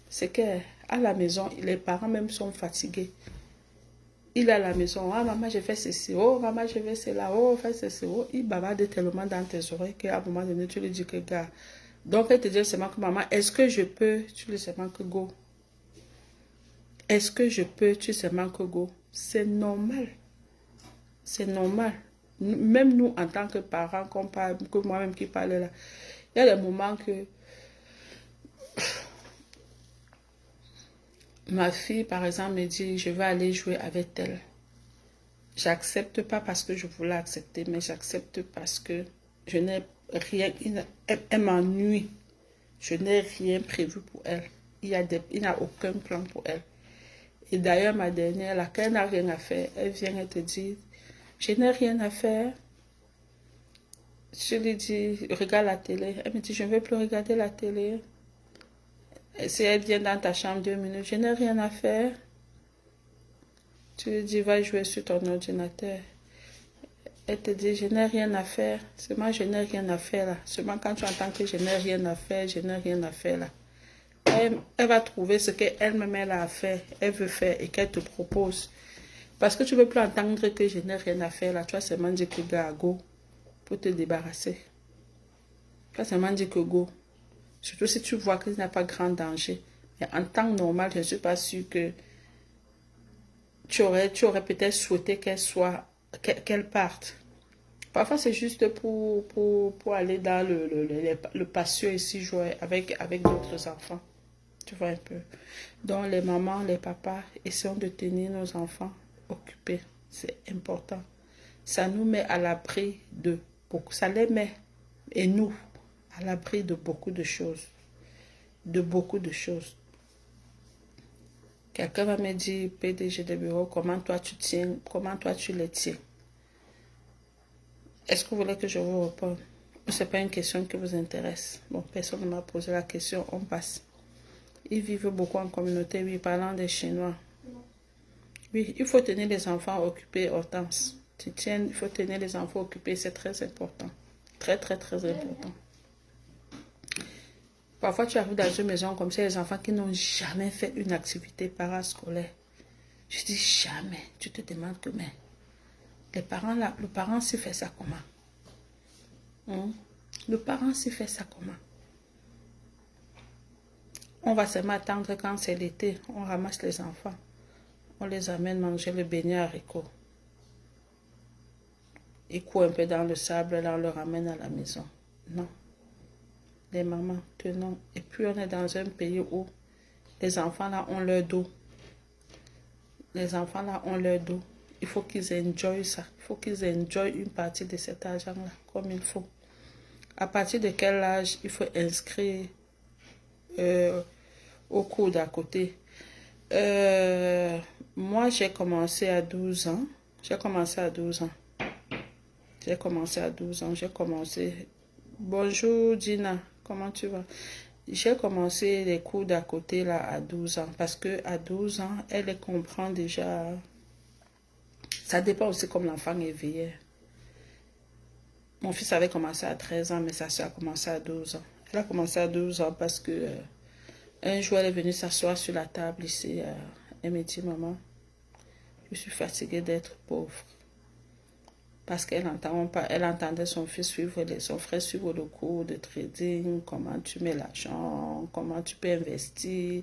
C'est qu'à la maison, les parents même sont fatigués. Il est à la maison, ah maman, je fais ceci, oh maman, je fais cela, oh, fais ceci, oh. Il bavarde tellement dans tes oreilles qu'à un moment donné, tu lui dis que, gars, donc elle te dit seulement que maman, est-ce que je peux, tu lui dis seulement que go. Est-ce que je peux, tu dis seulement que go. C'est normal. C'est normal. Même nous, en tant que parents, que moi-même qui parle là, il y a des moments que ma fille, par exemple, me dit, je vais aller jouer avec elle. J'accepte pas parce que je voulais accepter, mais j'accepte parce que je n'ai rien, elle m'ennuie. Je n'ai rien prévu pour elle. Il n'y a aucun plan pour elle. Et d'ailleurs, ma dernière, là, quand elle n'a rien à faire, elle vient et te dit, je n'ai rien à faire. Je lui dis, regarde la télé. Elle me dit, je ne veux plus regarder la télé. Et si elle vient dans ta chambre 2 minutes, je n'ai rien à faire. Tu lui dis, va jouer sur ton ordinateur. Elle te dit, je n'ai rien à faire. Seulement, je n'ai rien à faire là. Seulement, quand tu entends que je n'ai rien à faire, je n'ai rien à faire là. Elle va trouver ce qu'elle-même elle a à faire, elle veut faire et qu'elle te propose. Parce que tu ne veux plus entendre que je n'ai rien à faire là. Tu vas seulement dire que go pour te débarrasser. Tu vas seulement dire que go. Surtout si tu vois qu'il n'y a pas grand danger. Mais en temps normal, je ne suis pas sûre que tu aurais peut-être souhaité qu'elle parte. Parfois, c'est juste pour aller dans le patio ici jouer avec d'autres enfants. Tu vois un peu. Donc, les mamans, les papas, essayons de tenir nos enfants occupés. C'est important. Ça nous met à l'abri de beaucoup. Ça les met, et nous, à l'abri de beaucoup de choses. De beaucoup de choses. Quelqu'un va me dire, PDG de bureau, comment toi tu les tiens? Est-ce que vous voulez que je vous réponde? Ce n'est pas une question qui vous intéresse. Bon, personne ne m'a posé la question, on passe. Ils vivent beaucoup en communauté, oui, parlant des Chinois. Oui, il faut tenir les enfants occupés, Hortense. Il faut tenir les enfants occupés, c'est très important. Très, très, très important. Parfois, tu arrives dans une maison comme ça, les enfants qui n'ont jamais fait une activité parascolaire. Je dis jamais. Tu te demandes que, mais les parents là, le parent s'y fait ça comment? Le parent s'y fait ça comment? On va seulement attendre quand c'est l'été, on ramasse les enfants. On les amène manger le beignet haricot. Ils courent un peu dans le sable, là on le ramène à la maison. Non. Les mamans, tenons. Et puis on est dans un pays où les enfants là ont leur dos. Les enfants là ont leur dos. Il faut qu'ils enjoyent ça. Il faut qu'ils enjoyent une partie de cet argent-là, comme il faut. À partir de quel âge il faut inscrire au cours d'à côté? Moi, j'ai commencé à 12 ans. J'ai commencé à 12 ans. J'ai commencé à 12 ans. J'ai commencé... Bonjour Dina, comment tu vas? J'ai commencé les cours d'à côté là à 12 ans parce que à 12 ans, elle les comprend déjà. Ça dépend aussi comme l'enfant est éveillé. Mon fils avait commencé à 13 ans, mais sa soeur a commencé à 12 ans. Elle a commencé à 12 ans parce que un jour, elle est venue s'asseoir sur la table ici. Elle me dit, maman, je suis fatiguée d'être pauvre. Parce qu'elle elle entendait son fils suivre, son frère suivre le cours de trading, comment tu mets l'argent, comment tu peux investir,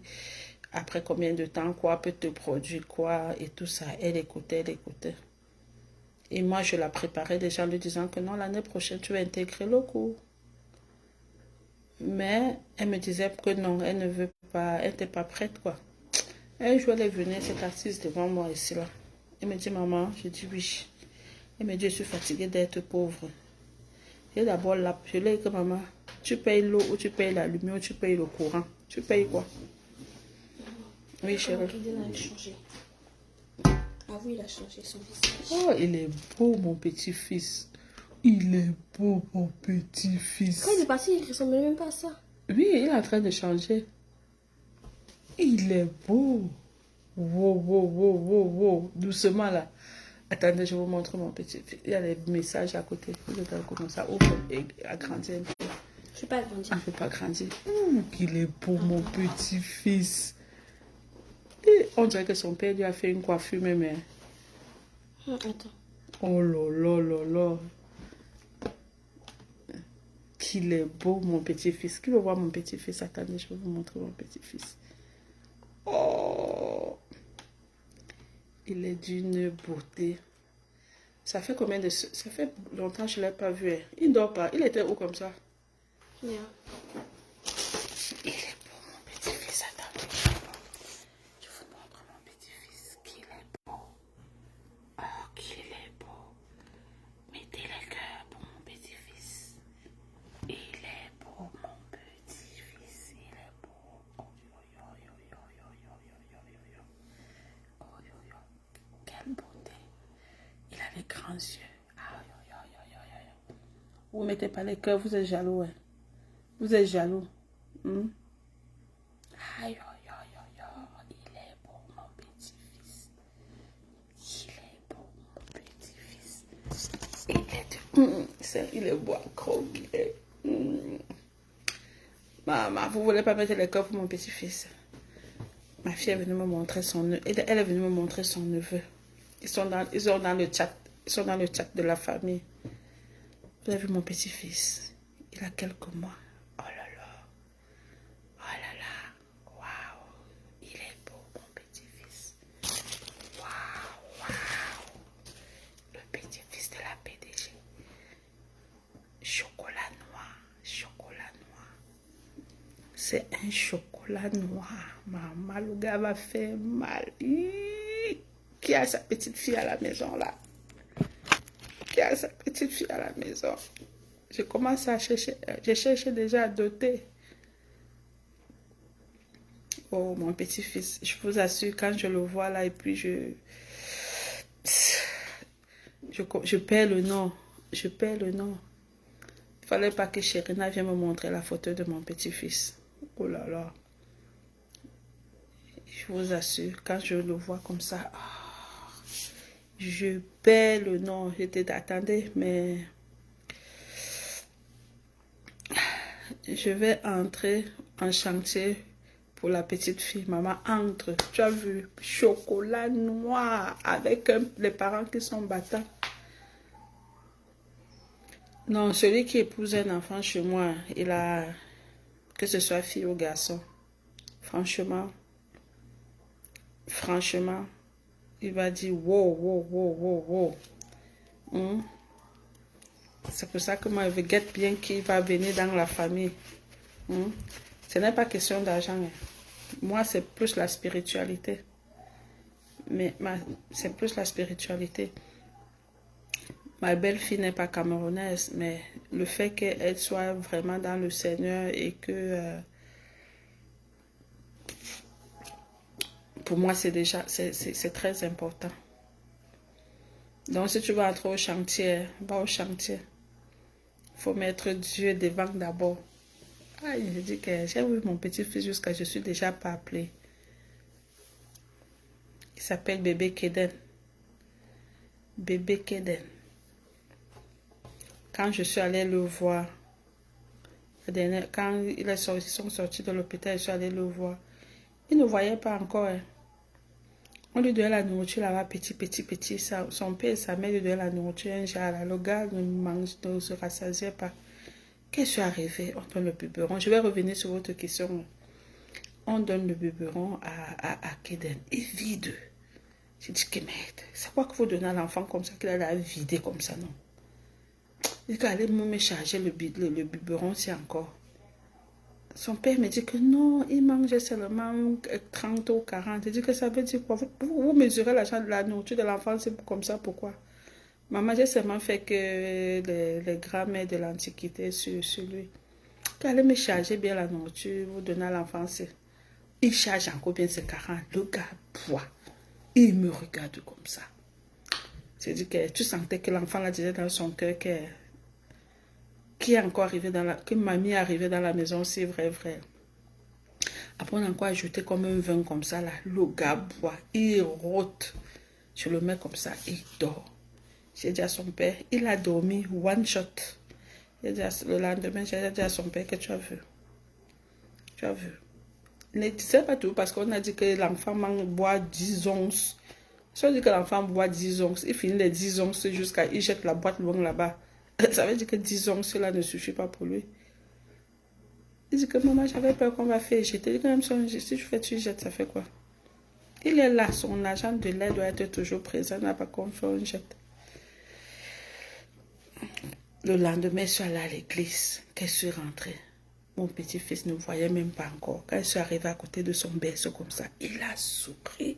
après combien de temps, quoi peut te produire, quoi, et tout ça. Elle écoutait, elle écoutait. Et moi, je la préparais déjà en lui disant que non, l'année prochaine, tu vas intégrer le cours. Mais elle me disait que non, elle ne veut pas, elle n'était pas prête, quoi. Un jour, elle est venue, elle s'est assise devant moi ici, là. Elle me dit, maman, je dis oui. Elle me dit, je suis fatiguée d'être pauvre. Et d'abord, là, je lui ai dit que maman, tu payes l'eau ou tu payes la lumière ou tu payes le courant. Tu payes quoi? Oui, chérie. Il a changé. Ah oui, il a changé son visage. Oh, il est beau, mon petit-fils. Il est beau, mon petit-fils. Quand il est parti, il ne ressemblait même pas à ça. Oui, il est en train de changer. Il est beau. Wow, wow, wow, wow, wow. Doucement, là. Attendez, je vous montre mon petit-fils. Il y a des messages à côté. Vous êtes comment ça ouvre et agrandit un peu. Je ne vais pas agrandir. On ne peut pas grandir. Il est beau, mon petit-fils. Et on dirait que son père lui a fait une coiffure même. Attends. Oh là là là là. Qu'il est beau, mon petit-fils. Qui veut voir mon petit-fils? Attendez, je vais vous montrer mon petit-fils. Oh! Il est d'une beauté. Ça fait combien de... Ça fait longtemps que je ne l'ai pas vu. Il ne dort pas. Il était où comme ça? Yeah. Il est beau, mon petit-fils. Attendez. Je vous montre mon petit-fils. Qu'il est beau. Oh, qu'il est beau. Mettez le cœur pour mon petit-fils. Il est beau, mon petit-fils. Il est beau. Oh, yo, yo, yo, yo, yo, yo, yo, yo, yo. Oh, yo, yo. Quelle beauté. Il a les grands yeux. Ah, yo, yo, yo, yo, yo. Vous ne mettez pas les cœurs, vous êtes jaloux. Hein? Vous êtes jaloux. Ah, yo, yo, yo, yo. Il est beau, mon petit-fils. Il est beau, mon petit-fils. Il est beau à croquer. Maman, vous ne voulez pas mettre les cœurs pour mon petit-fils? Ma fille est venue me montrer son neveu. Elle est venue me montrer son neveu. Ils sont dans le chat. Ils sont dans le chat de la famille. Vous avez vu mon petit-fils? Il a quelques mois. Oh là là. Oh là là. Waouh. Il est beau, mon petit-fils. Waouh, waouh. Le petit-fils de la PDG. Chocolat noir. Chocolat noir. C'est un chocolat noir. Maman, le gars va faire mal. Qui a sa petite fille à la maison là? Qui a sa petite fille à la maison? Je commence à chercher. Je cherche déjà à doter. Oh, mon petit-fils. Je vous assure, quand je le vois là, et puis je perds le nom. Je perds le nom. Il ne fallait pas que Chérina vienne me montrer la photo de mon petit-fils. Oh là là. Je vous assure, quand je le vois comme ça, je perds le nom. J'étais attendez, mais je vais entrer en chantier pour la petite fille. Maman, entre. Tu as vu, chocolat noir avec les parents qui sont battants. Non, celui qui épouse un enfant chez moi, il a, que ce soit fille ou garçon, franchement, il va dire wow, wow, wow, wow, wow. C'est pour ça que moi, je guette bien qui va venir dans la famille. Ce n'est pas question d'argent. Hein. Moi, c'est plus la spiritualité. C'est plus la spiritualité. Ma belle-fille n'est pas camerounaise, mais le fait qu'elle soit vraiment dans le Seigneur et que pour moi, c'est déjà, c'est très important. Donc, si tu vas entrer au chantier, va au chantier. Il faut mettre Dieu devant d'abord. Ah, je dis que j'ai vu mon petit-fils jusqu'à je suis déjà pas appelé. Il s'appelle bébé Keden. Bébé Keden. Quand je suis allée le voir, quand ils sont sortis de l'hôpital, je suis allée le voir. Il ne voyait pas encore. Hein. On lui donnait la nourriture là-bas, petit. Son père et sa mère lui donnaient la nourriture un jour. Là, le gars ne se rassasiait pas. Qu'est-ce qui est arrivé? On donne le biberon. Je vais revenir sur votre question. On donne le biberon à Keden. Il vide. J'ai dit que merde. C'est quoi qu'il faut donner à l'enfant comme ça qu'il a la vider comme ça, non? Il dit qu'allez me charger le biberon, c'est encore. Son père me dit que non, il mangeait seulement 30 ou 40. Je dis que ça veut dire quoi? Vous mesurez la nourriture de l'enfant, c'est comme ça, pourquoi? Maman, j'ai seulement fait que les grammaires de l'Antiquité sur lui. Qu'allez me charger bien la nourriture, vous donner à l'enfant, il charge encore bien ses 40. Le gars boit. Il me regarde comme ça. C'est-à-dire que tu sentais que l'enfant là disait dans son cœur qui est encore arrivé que mamie est arrivée dans la maison, c'est vrai. Après, on a encore ajouté comme un vin comme ça, là. Le gars boit, il rôte. Je le mets comme ça, il dort. J'ai dit à son père, il a dormi one shot. Le lendemain, j'ai dit à son père que tu as vu. Tu as vu. Ne disais pas tout parce qu'on a dit que l'enfant boit 10 onces. Si on dit que l'enfant boit 10 onces, il finit les 10 onces jusqu'à il jette la boîte loin là-bas. Ça veut dire que 10 onces, cela ne suffit pas pour lui. Il dit que maman, j'avais peur qu'on va faire jeter. Il dit que même si tu jettes, ça fait quoi? Il est là, son agent de lait doit être toujours présent, n'a pas qu'on fait un jette. Le lendemain, je suis allée à l'église. Quand je suis rentrée, mon petit-fils ne voyait même pas encore. Quand je suis arrivée à côté de son berceau comme ça, il a souri.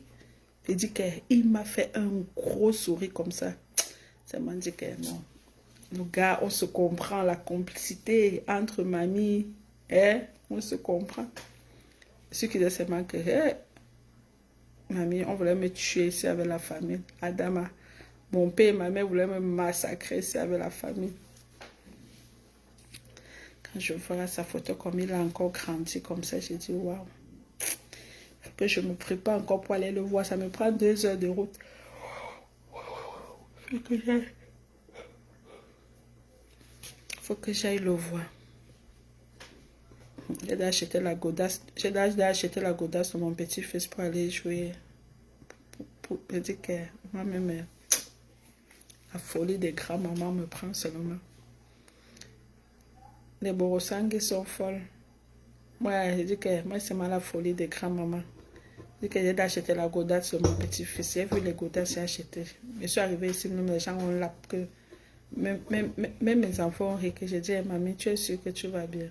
Il dit qu'il m'a fait un gros sourire comme ça. Ça m'a dit que non. Le gars, on se comprend, la complicité entre mamie, on se comprend. Ce qui dit seulement que, mamie, on voulait me tuer ici avec la famille. Adama, mon père et ma mère voulaient me massacrer ici avec la famille. Quand je vois sa photo comme il a encore grandi comme ça, j'ai dit waouh. Faut que je me prépare encore pour aller le voir. Ça me prend 2 heures de route. Faut que j'aille le voir. J'ai acheté la godasse. J'ai acheté la godasse de mon petit-fils pour aller jouer. Je dis que moi-même, la folie des grands-mamans me prend seulement. Les borosangues sont folles. Moi, je dis que moi, c'est la folie des grands-mamans. Je dis que j'ai acheté la godasse de mon petit-fils. J'ai vu les godasses, j'ai acheté. Je suis arrivée ici, même les gens ont la que même mes enfants ont ri que j'ai dit, mamie, tu es sûre que tu vas bien?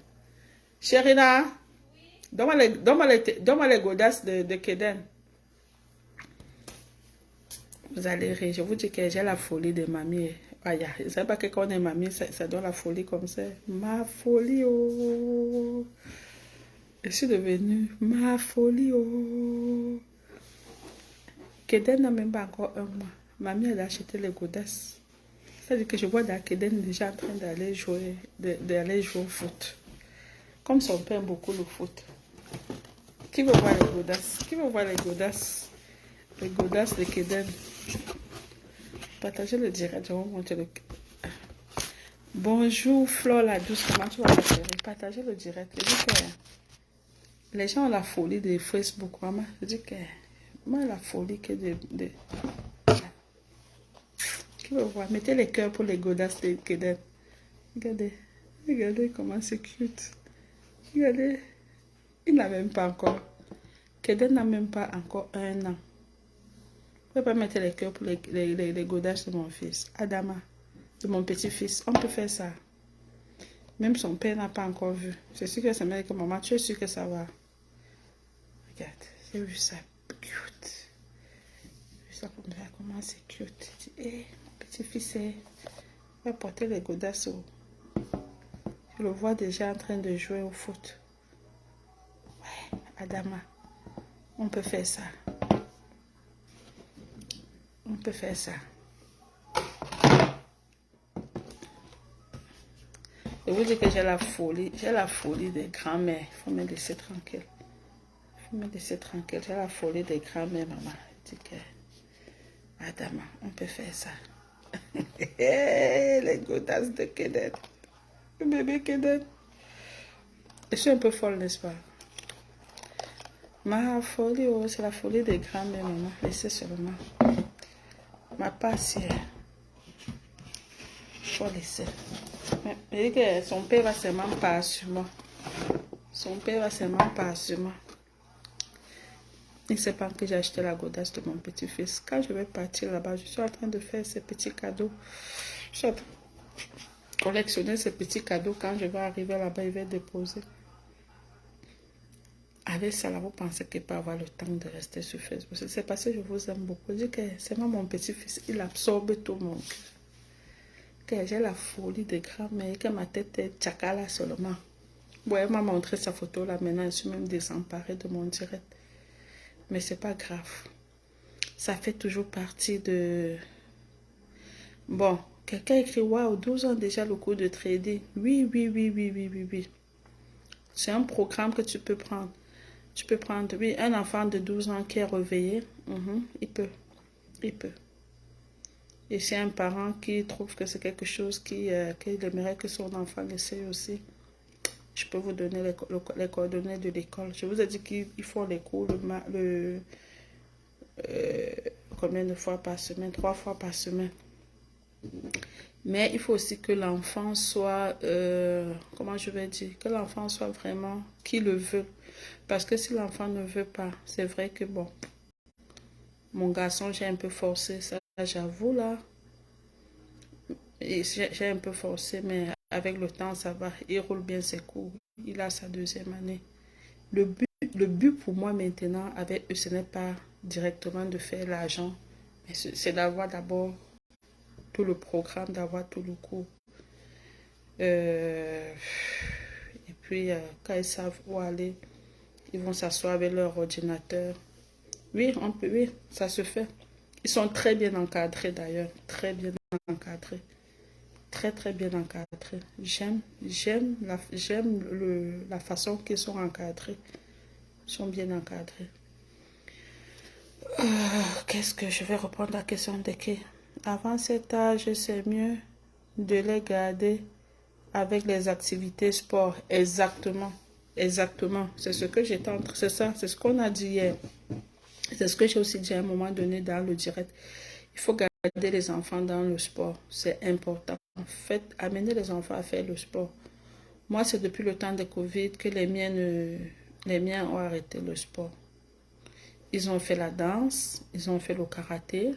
Chérina, donne-moi les godasses de Keden. Vous allez rire. Je vous dis que j'ai la folie de mamie. Aïe, je ne sais pas que quand on est mamie, ça donne la folie comme ça. Ma folie, oh. Je suis devenue ma folie, oh. Keden n'a même pas encore 1 mois. Mamie, elle a acheté les godasses. C'est-à-dire que je vois Keden déjà en train d'aller jouer au foot. Comme son père aime beaucoup le foot. Qui veut voir les godasses? Qui veut voir les godasses? Les godasses de Keden. Partagez le direct, je vais vous montrer le... Bonjour Flore la douce, comment tu vas faire? Partagez le direct. Je dis que les gens ont la folie de Facebook, maman. Je dis que moi, la folie que de... Qui veut voir? Mettez les cœurs pour les godasses de Keden. Regardez comment c'est cute. Regardez. Il n'a même pas encore. Keden n'a même pas encore 1 an. Vous ne pouvez pas mettre les cœurs pour les godasses de mon fils. Adama, de mon petit-fils. On peut faire ça. Même son père n'a pas encore vu. C'est sûr que ça m'a dit que maman, tu es sûr que ça va. Regarde, j'ai vu ça. Cute. J'ai vu ça comme ça. Comment c'est cute. Mon petit-fils va porter les godasses. Je le vois déjà en train de jouer au foot. Ouais, Adama, on peut faire ça. On peut faire ça. Je vous dis que j'ai la folie des grands-mères. Il faut me laisser tranquille. J'ai la folie des grands-mères, maman. Je dis que, madame, on peut faire ça. Les godasses de Keden. Le bébé Keden. Je suis un peu folle, n'est-ce pas? Ma folie, oh, c'est la folie des grands-mères, maman. Laissez seulement. Ma patience. Faut laisser. Mais que son père va seulement pas sur moi. Son père va seulement pas sur moi. Il ne sait pas que j'ai acheté la godasse de mon petit-fils. Quand je vais partir là-bas, je suis en train de faire ces petits cadeaux. Je suis en train de collectionner ces petits cadeaux. Quand je vais arriver là-bas, il va déposer. Avec ça, là, vous pensez qu'il peut avoir le temps de rester sur Facebook. C'est parce que je vous aime beaucoup. Je dis que c'est moi, mon petit-fils, il absorbe tout mon cœur. Que j'ai la folie de grand-mère, que ma tête est tchakala seulement. Bon, elle m'a montré sa photo là, maintenant je suis même désemparée de mon direct. Mais c'est pas grave. Ça fait toujours partie de... Bon, quelqu'un écrit, waouh, 12 ans déjà le cours de trading. Oui. C'est un programme que tu peux prendre. Tu peux prendre, oui, un enfant de 12 ans qui est réveillé, il peut. Et c'est un parent qui trouve que c'est quelque chose qu'il aimerait que son enfant essaye aussi. Je peux vous donner les coordonnées de l'école. Je vous ai dit qu'ils font les cours combien de fois par semaine? 3 fois par semaine. Mais il faut aussi que l'enfant soit, comment je vais dire, que l'enfant soit vraiment qui le veut. Parce que si l'enfant ne veut pas, c'est vrai que bon, mon garçon, j'ai un peu forcé, ça j'avoue là. J'ai un peu forcé, mais avec le temps, ça va. Il roule bien ses cours. Il a sa 2e année. Le but pour moi maintenant avec eux, ce n'est pas directement de faire l'argent, mais c'est d'avoir d'abord tout le programme, d'avoir tout le cours. Et puis, quand ils savent où aller, ils vont s'asseoir avec leur ordinateur. Oui, oui, ça se fait. Ils sont très bien encadrés d'ailleurs, très bien encadrés. Très bien encadrés. J'aime la façon qu'ils sont encadrés. Ils sont bien encadrés. Qu'est-ce que je vais répondre à la question de qui? Avant cet âge, c'est mieux de les garder avec les activités sport. Exactement. C'est ce que j'étais en train. C'est ça, c'est ce qu'on a dit hier. C'est ce que j'ai aussi dit à un moment donné dans le direct. Il faut garder les enfants dans le sport. C'est important. En fait, amener les enfants à faire le sport. Moi, c'est depuis le temps de Covid que les miens ont arrêté le sport. Ils ont fait la danse, ils ont fait le karaté.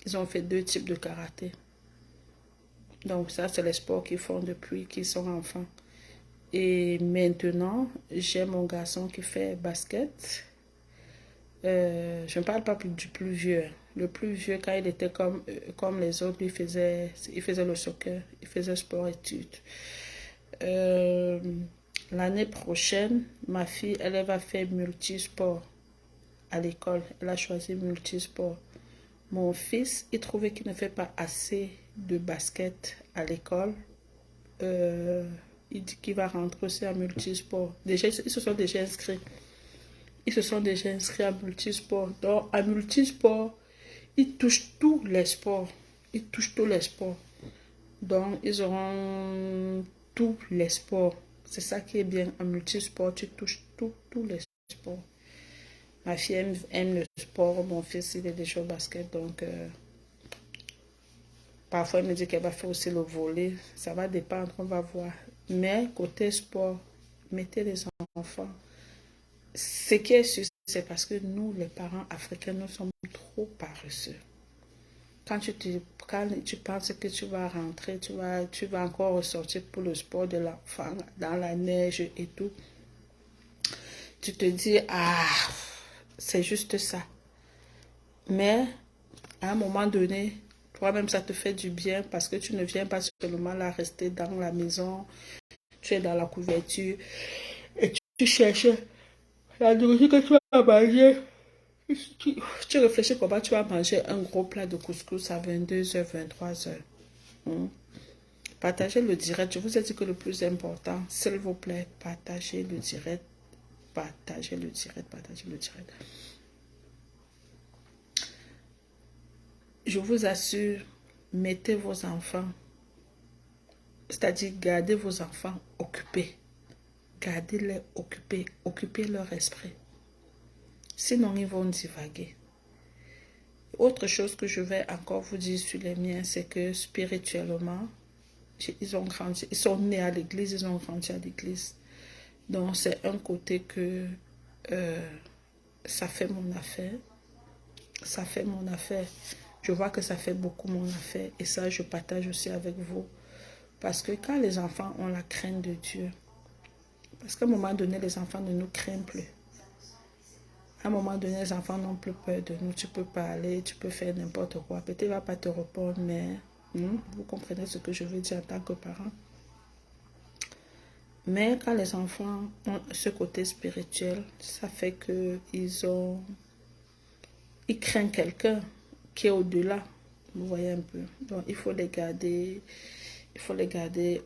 Ils ont fait 2 types de karaté. Donc ça, c'est les sports qu'ils font depuis qu'ils sont enfants. Et maintenant, j'ai mon garçon qui fait basket. Je ne parle pas du plus vieux. Le plus vieux, quand il était comme les autres, il faisait le soccer, il faisait sport-études. L'année prochaine, ma fille, elle va faire multisport à l'école. Elle a choisi multisport. Mon fils, il trouvait qu'il ne fait pas assez de basket à l'école. Il dit qu'il va rentrer aussi à multisport. Déjà, ils se sont déjà inscrits. À multisport. Donc, à multisport, ils touchent tous les sports. Donc, ils auront tous les sports. C'est ça qui est bien. En multisport, tu touches tous les sports. Ma fille aime le sport. Mon fils, il est déjà au basket. Donc, parfois, elle me dit qu'elle va faire aussi le volley. Ça va dépendre, on va voir. Mais côté sport, mettez les enfants. Ce qui est sûr, c'est parce que nous, les parents africains, nous sommes trop paresseux. Quand tu penses que tu vas rentrer, tu vas encore ressortir pour le sport de l'enfant, dans la neige et tout, tu te dis, c'est juste ça. Mais, à un moment donné, toi-même, ça te fait du bien parce que tu ne viens pas seulement là rester dans la maison, tu es dans la couverture et tu cherches la nourriture que tu vas manger. Tu réfléchis comment tu vas manger un gros plat de couscous à 22h, 23h. Partagez le direct. Je vous ai dit que le plus important, s'il vous plaît, partagez le direct. Partagez le direct, partagez le direct. Je vous assure, mettez vos enfants, c'est-à-dire gardez vos enfants occupés. Gardez-les occupés, occupez leur esprit. Sinon, ils vont divaguer. Autre chose que je vais encore vous dire sur les miens, c'est que spirituellement, ils ont grandi, ils sont nés à l'église, ils ont grandi à l'église. Donc, c'est un côté que ça fait mon affaire. Ça fait mon affaire. Je vois que ça fait beaucoup mon affaire. Et ça, je partage aussi avec vous. Parce que quand les enfants ont la crainte de Dieu, parce qu'à un moment donné, les enfants ne nous craignent plus. À un moment donné, les enfants n'ont plus peur de nous. Tu peux parler, tu peux faire n'importe quoi. Peut-être qu'il ne va pas te répondre, mais vous comprenez ce que je veux dire en tant que parent. Mais quand les enfants ont ce côté spirituel, ça fait qu'ils craignent quelqu'un qui est au-delà. Vous voyez un peu. Donc, il faut les garder. Il faut les garder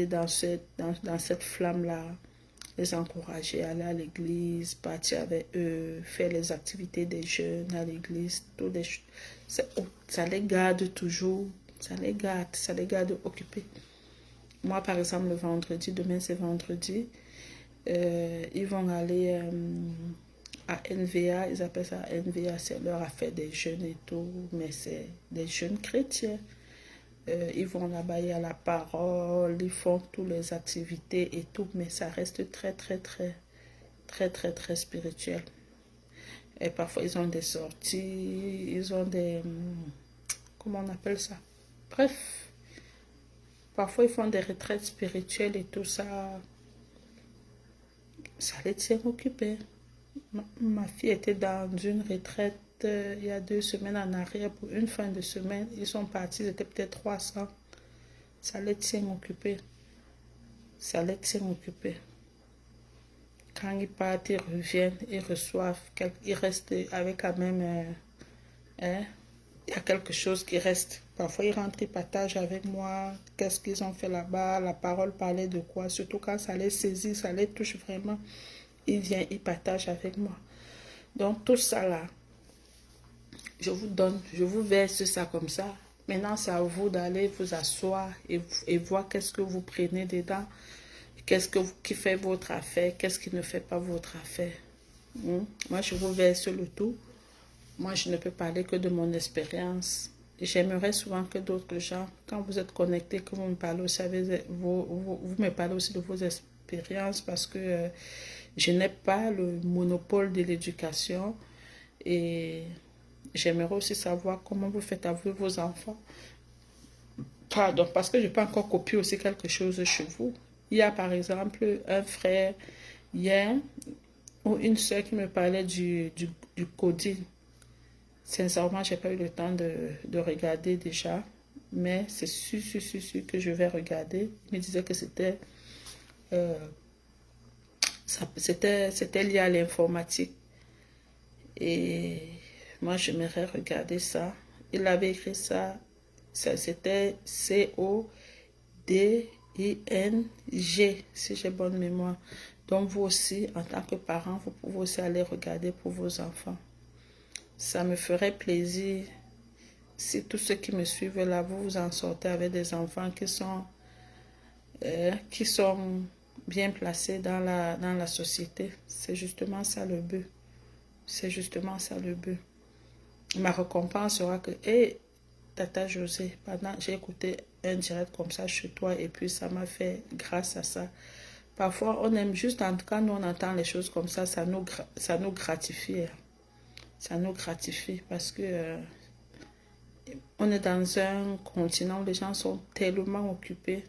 dans cette flamme-là, les encourager à aller à l'église, partir avec eux, faire les activités des jeunes à l'église, ça les garde toujours, ça les garde occupés. Moi, par exemple, le vendredi, demain c'est vendredi, ils vont aller à NVA, ils appellent ça NVA, c'est leur affaire des jeunes et tout, mais c'est des jeunes chrétiens. Ils vont là-bas, il y a la parole, ils font toutes les activités et tout, mais ça reste très spirituel. Et parfois, ils ont des sorties, ils ont des... Comment on appelle ça? Bref, parfois, ils font des retraites spirituelles et tout ça. Ça les tient occupés. Ma fille était dans une retraite il y a 2 semaines en arrière pour une fin de semaine. Ils sont partis, ils étaient peut-être 300. Ça les tient occupés. Ça les tient occupés. Quand ils partent, ils reviennent, ils reçoivent, ils restent avec quand même... il y a quelque chose qui reste. Parfois, ils rentrent, ils partagent avec moi qu'est-ce qu'ils ont fait là-bas, la parole parlait de quoi, surtout quand ça les saisit, ça les touche vraiment. Ils viennent, ils partagent avec moi. Donc, tout ça là, je vous donne, je vous verse ça comme ça. Maintenant, c'est à vous d'aller vous asseoir et voir qu'est-ce que vous prenez dedans, qui fait votre affaire, qu'est-ce qui ne fait pas votre affaire. Moi, je vous verse le tout. Moi, je ne peux parler que de mon expérience. J'aimerais souvent que d'autres gens, quand vous êtes connectés, que vous me parlez aussi, vous me parlez aussi de vos expériences parce que je n'ai pas le monopole de l'éducation et j'aimerais aussi savoir comment vous faites avec vos enfants. Pardon, parce que je peux encore copier aussi quelque chose chez vous. Il y a par exemple un frère hier ou une soeur qui me parlait du coding. Sincèrement, je n'ai pas eu le temps de regarder déjà, mais c'est sûr que je vais regarder. Il me disait que c'était lié à l'informatique. Et moi, j'aimerais regarder ça. Il avait écrit ça, c'était CODING, si j'ai bonne mémoire. Donc, vous aussi, en tant que parent, vous pouvez aussi aller regarder pour vos enfants. Ça me ferait plaisir si tous ceux qui me suivent là, vous vous en sortez avec des enfants qui sont bien placés dans la société. C'est justement ça le but. C'est justement ça le but. Ma récompense sera que, Tata José, j'ai écouté un direct comme ça chez toi et puis ça m'a fait grâce à ça. Parfois, on aime juste, quand nous on entend les choses comme ça, ça nous gratifie. Ça nous gratifie parce que on est dans un continent où les gens sont tellement occupés.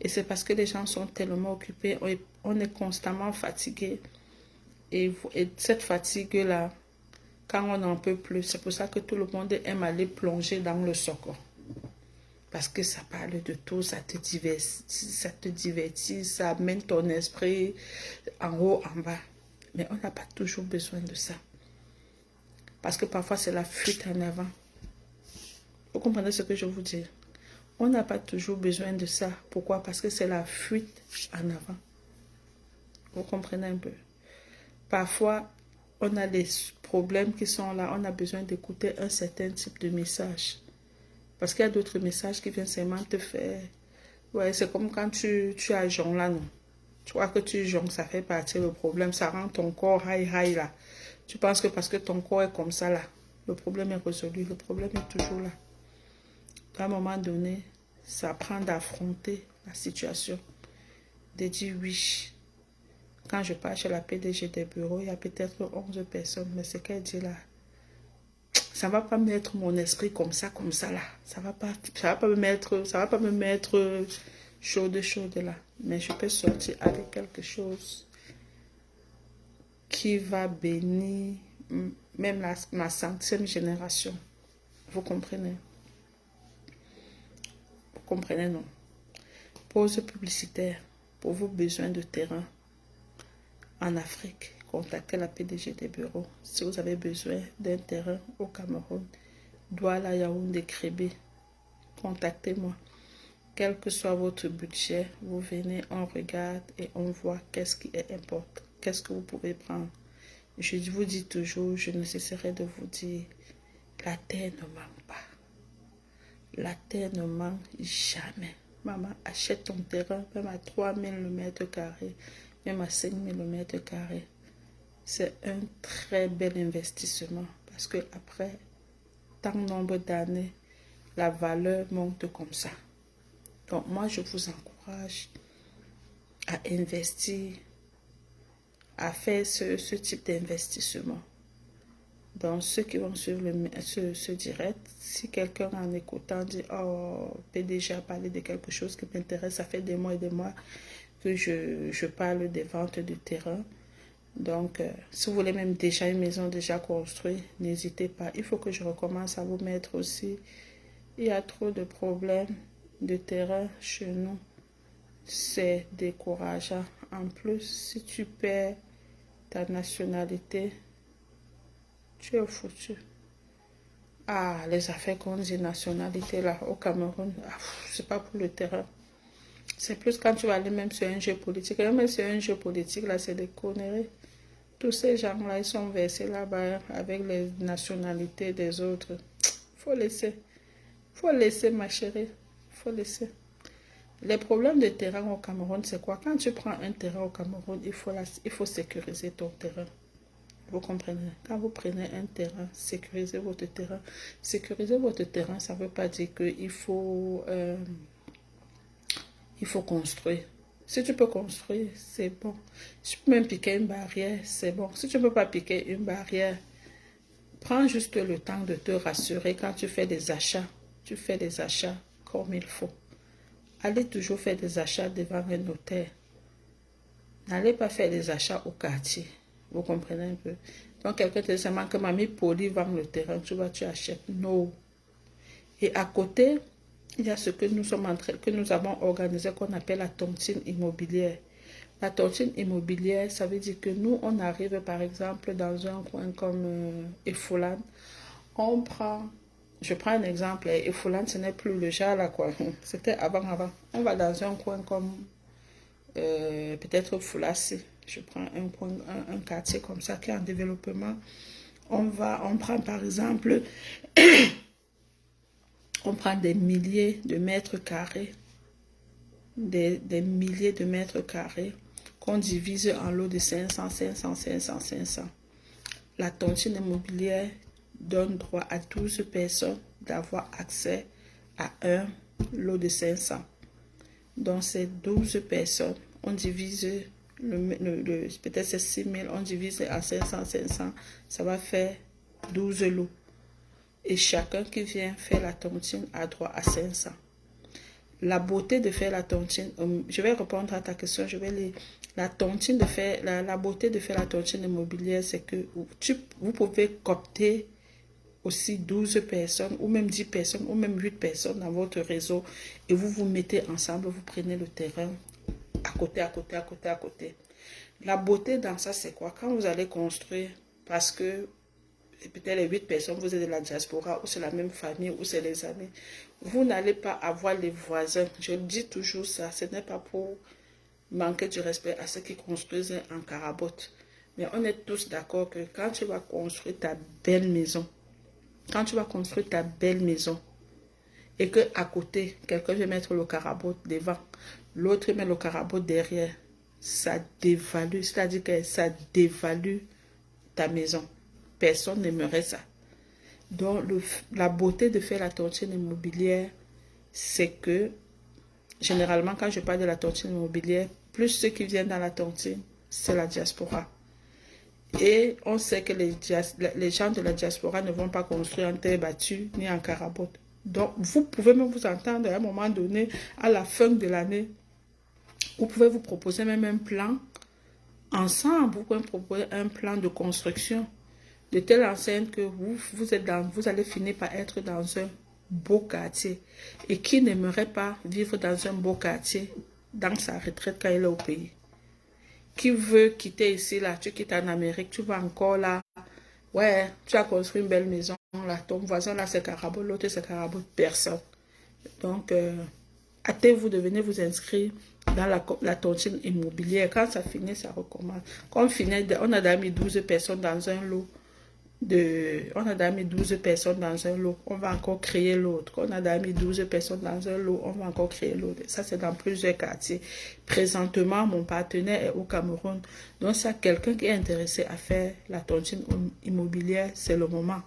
Et c'est parce que les gens sont tellement occupés, on est constamment fatigué. Et cette fatigue-là, quand on n'en peut plus, c'est pour ça que tout le monde aime aller plonger dans le soccer. Parce que ça parle de tout, ça te divertit, ça amène ton esprit en haut, en bas. Mais on n'a pas toujours besoin de ça. Parce que parfois, c'est la fuite en avant. Vous comprenez ce que je vous dis? On n'a pas toujours besoin de ça. Pourquoi? Parce que c'est la fuite en avant. Vous comprenez un peu? Parfois, on a des problèmes qui sont là. On a besoin d'écouter un certain type de message. Parce qu'il y a d'autres messages qui viennent seulement te faire... Ouais, c'est comme quand tu as jonc là, non? Tu vois que tu joncs, ça fait partie du problème. Ça rend ton corps high là. Tu penses que parce que ton corps est comme ça là, le problème est résolu. Le problème est toujours là. À un moment donné, ça prend d'affronter la situation. De dire oui. Quand je pars chez la PDG des bureaux, il y a peut-être 11 personnes. Mais ce qu'elle dit là, ça ne va pas mettre mon esprit comme ça là. Ça va pas me mettre chaude là. Mais je peux sortir avec quelque chose qui va bénir même ma 5e génération. Vous comprenez? Vous comprenez, non? Pause publicitaire pour vos besoins de terrain en Afrique. Contactez la PDG des bureaux. Si vous avez besoin d'un terrain au Cameroun, Douala, Yaoundé, Krébé, contactez-moi. Quel que soit votre budget, vous venez, on regarde et on voit qu'est-ce qui est important. Qu'est-ce que vous pouvez prendre. Je vous dis toujours, je ne cesserai de vous dire, la terre ne manque pas. La terre ne manque jamais. Maman, achète ton terrain, même à 3000 m², même à 5000 m². C'est un très bel investissement parce que après tant nombre d'années, la valeur monte comme ça. Donc moi, je vous encourage à investir, à faire ce type d'investissement. Donc ceux qui vont suivre ce direct, si quelqu'un en écoutant dit « Oh, PDG a parlé de quelque chose qui m'intéresse, ça fait des mois et des mois que je parle des ventes de terrain. » Donc, si vous voulez même déjà une maison déjà construite, n'hésitez pas. Il faut que je recommence à vous mettre aussi. Il y a trop de problèmes de terrain chez nous. C'est décourageant. En plus, si tu perds ta nationalité, tu es foutu. Ah, les affaires qu'on dit nationalité là au Cameroun, c'est pas pour le terrain. C'est plus quand tu vas aller même sur un jeu politique. Et même sur un jeu politique, là, c'est des conneries. Tous ces gens-là, ils sont versés là-bas avec les nationalités des autres. Faut laisser. Faut laisser, ma chérie. Faut laisser. Les problèmes de terrain au Cameroun, c'est quoi? Quand tu prends un terrain au Cameroun, il faut sécuriser ton terrain. Vous comprenez? Quand vous prenez un terrain, sécurisez votre terrain. Sécuriser votre terrain, ça ne veut pas dire qu'il faut construire. Si tu peux construire, c'est bon. Si tu peux même piquer une barrière, c'est bon. Si tu ne peux pas piquer une barrière, prends juste le temps de te rassurer quand tu fais des achats. Tu fais des achats comme il faut. Allez toujours faire des achats devant un notaire. N'allez pas faire des achats au quartier. Vous comprenez un peu? Donc, quelqu'un te dit seulement que Mamie Poli vend le terrain, tu achètes. Non. Et à côté, il y a ce que nous avons organisé qu'on appelle la tontine immobilière. La tontine immobilière, ça veut dire que nous, on arrive par exemple dans un coin comme Efolan. Je prends un exemple, Efolan, ce n'est plus le genre là quoi. C'était avant. On va dans un coin comme peut-être Foulassi. Je prends un quartier comme ça qui est en développement. On prend par exemple... On prend des milliers de mètres carrés, des milliers de mètres carrés qu'on divise en lots de 500, 500, 500, 500. La tontine immobilière donne droit à 12 personnes d'avoir accès à un lot de 500. Donc ces 12 personnes, on divise peut-être c'est 6 000, on divise à 500, 500, ça va faire 12 lots. Et chacun qui vient faire la tontine a droit à 500. La beauté de faire la tontine, je vais répondre à ta question, je vais lire. La beauté de faire la tontine immobilière, c'est que vous pouvez coopter aussi 12 personnes, ou même 10 personnes, ou même 8 personnes dans votre réseau, et vous vous mettez ensemble, vous prenez le terrain à côté. La beauté dans ça, c'est quoi? Quand vous allez construire, parce que peut-être les 8 personnes, vous êtes de la diaspora, ou c'est la même famille, ou c'est les amis, vous n'allez pas avoir les voisins. Je dis toujours ça, ce n'est pas pour manquer du respect à ceux qui construisent en carabote. Mais on est tous d'accord que quand tu vas construire ta belle maison, quand tu vas construire ta belle maison, et que à côté, quelqu'un veut mettre le carabote devant, l'autre met le carabote derrière, ça dévalue, c'est-à-dire que ça dévalue ta maison. Personne n'aimerait ça. Donc, la beauté de faire la tontine immobilière, c'est que, généralement, quand je parle de la tontine immobilière, plus ceux qui viennent dans la tontine, c'est la diaspora. Et on sait que les gens de la diaspora ne vont pas construire en terre battue ni en carabote. Donc, vous pouvez même vous entendre à un moment donné, à la fin de l'année, vous pouvez vous proposer même un plan ensemble. Vous pouvez proposer un plan de construction de telle enseigne que vous allez finir par être dans un beau quartier. Et qui n'aimerait pas vivre dans un beau quartier dans sa retraite quand il est au pays? Qui veut quitter ici, là, tu quittes en Amérique, tu vas encore là. Ouais, tu as construit une belle maison, là, ton voisin, là, c'est Carabo, l'autre, c'est Carabo, personne. Donc, hâtez-vous de venir vous inscrire dans la tontine immobilière. Quand ça finit, ça recommence. Quand on finit, on a déjà mis 12 personnes dans un lot. On a déjà mis 12 personnes dans un lot, on va encore créer l'autre. On a déjà mis 12 personnes dans un lot, on va encore créer l'autre. Ça, c'est dans plusieurs quartiers. Présentement, mon partenaire est au Cameroun. Donc, s'il y a quelqu'un qui est intéressé à faire la tontine immobilière, c'est le moment.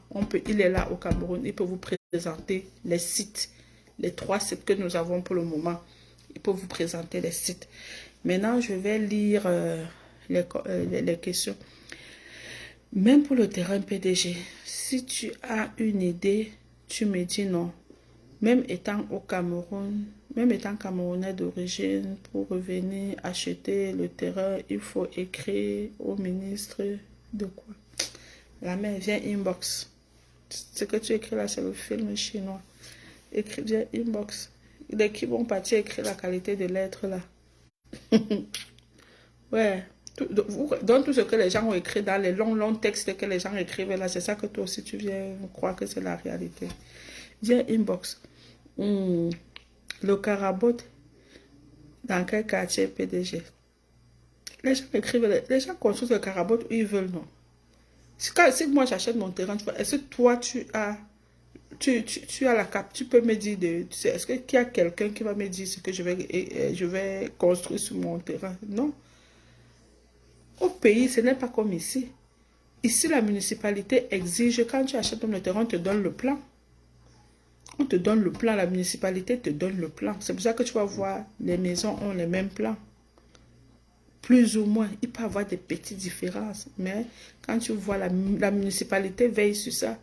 Il est là au Cameroun, il peut vous présenter les sites, les 3 sites que nous avons pour le moment. Il peut vous présenter les sites. Maintenant, je vais lire les questions. Même pour le terrain PDG, si tu as une idée, tu me dis non. Même étant au Cameroun, même étant camerounais d'origine, pour revenir acheter le terrain, il faut écrire au ministre de quoi? La mère, viens inbox. Ce que tu écris là, c'est le film chinois. Écris, viens inbox. Les qui vont partir écrire la qualité de lettres là. Ouais. Donc tout ce que les gens ont écrit dans les longs textes que les gens écrivent là, c'est ça que toi aussi tu viens croire que c'est la réalité. Viens inbox. Le carabote, dans quel quartier PDG? Les gens écrivent, les gens construisent le carabote où ils veulent, non? Si moi j'achète mon terrain, est-ce que toi tu as la cap, tu peux me dire, est-ce qu'il y a quelqu'un qui va me dire ce que je vais construire sur mon terrain? Non. Au pays, ce n'est pas comme ici. Ici, la municipalité exige, quand tu achètes le terrain, on te donne le plan. On te donne le plan, la municipalité te donne le plan. C'est pour ça que tu vas voir, les maisons ont les mêmes plans. Plus ou moins, il peut y avoir des petites différences. Mais quand tu vois, la municipalité veille sur ça.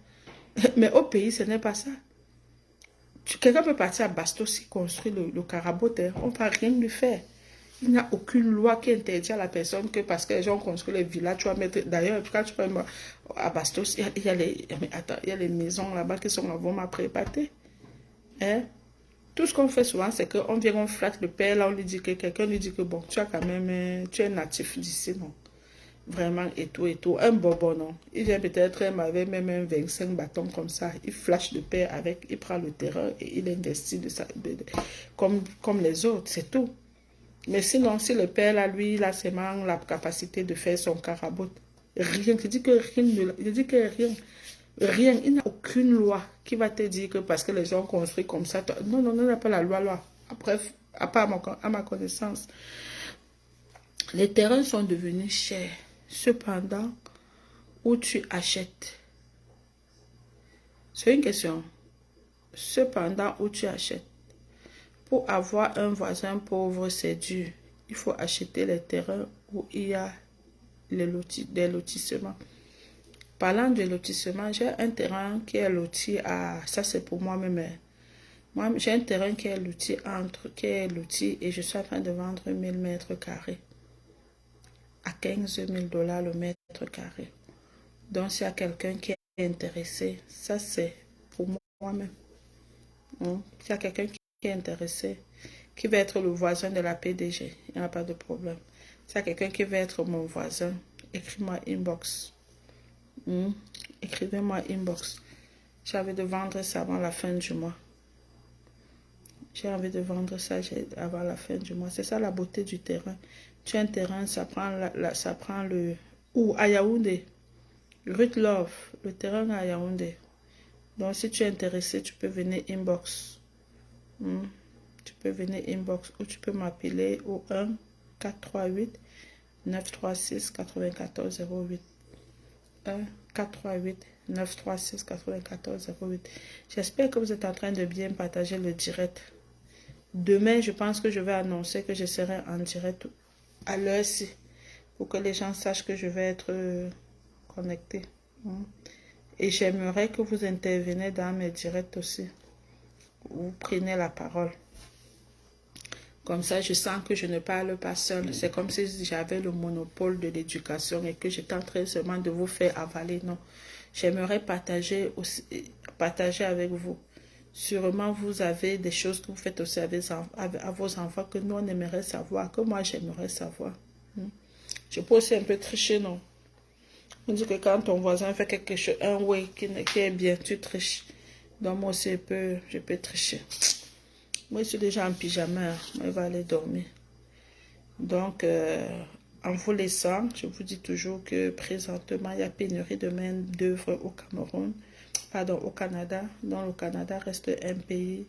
Mais au pays, ce n'est pas ça. Quelqu'un peut partir à Bastos et construire le carabote. On ne va rien lui faire. Il n'y a aucune loi qui interdit à la personne que parce que les gens ont construit les villas, tu vas mettre... D'ailleurs, quand tu vas à Bastos, il y a les maisons là-bas qui sont vraiment préparées. Hein? Tout ce qu'on fait souvent, c'est qu'on vient, on flatte le père, là, on lui dit que quelqu'un lui dit que bon, tu as quand même... Tu es natif d'ici, non? Vraiment, et tout, et tout. Un bonbon, non? Il vient peut-être avec même un 25 bâtons comme ça. Il flash le père avec, il prend le terrain et il investit comme les autres, c'est tout. Mais sinon, si le père, là, lui, il a seulement la capacité de faire son carabote, rien, je dis que rien, il n'y a aucune loi qui va te dire que parce que les gens construisent comme ça, non, il n'y a pas la loi. Après, à part à ma connaissance, les terrains sont devenus chers. Cependant, où tu achètes, c'est une question. Cependant, où tu achètes. Pour avoir un voisin pauvre, c'est dur. Il faut acheter les terrains où il y a des lotissements. Parlant de lotissement, j'ai un terrain qui est loti à... Ça, c'est pour moi-même. Moi, j'ai un terrain qui est loti et je suis en train de vendre 1000 mètres carrés à 15 000 $ le mètre carré. Donc, s'il y a quelqu'un qui est intéressé, ça, c'est pour moi-même. S'il y a quelqu'un qui est intéressé, qui va être le voisin de la PDG, il n'y a pas de problème. C'est quelqu'un qui veut être mon voisin. Écris-moi inbox. Écrivez-moi inbox. J'ai envie de vendre ça avant la fin du mois. J'ai envie de vendre ça avant la fin du mois. C'est ça la beauté du terrain. Tu as un terrain, ça prend le... Ou à Yaoundé. Ruth Love, le terrain à Yaoundé. Donc si tu es intéressé, tu peux venir inbox. Tu peux venir inbox ou tu peux m'appeler au 1 438 936 94 08. 1 438 936 94 08. J'espère que vous êtes en train de bien partager le direct. Demain, je pense que je vais annoncer que je serai en direct à l'heure-ci pour que les gens sachent que je vais être connecté. Et j'aimerais que vous intervenez dans mes directs aussi. Vous prenez la parole. Comme ça, je sens que je ne parle pas seul. C'est comme si j'avais le monopole de l'éducation et que j'étais en train seulement de vous faire avaler. Non. J'aimerais partager avec vous. Sûrement, vous avez des choses que vous faites aussi à vos enfants que nous, on aimerait savoir, que moi, j'aimerais savoir. Je peux aussi un peu tricher, non? On dit que quand ton voisin fait quelque chose, un way qui est bien, tu triches. Donc, moi aussi, je peux tricher. Moi, je suis déjà en pyjama. Moi, je vais aller dormir. Donc, en vous laissant, je vous dis toujours que présentement, il y a pénurie de main-d'œuvre au Cameroun. Pardon, au Canada. Donc, le Canada reste un pays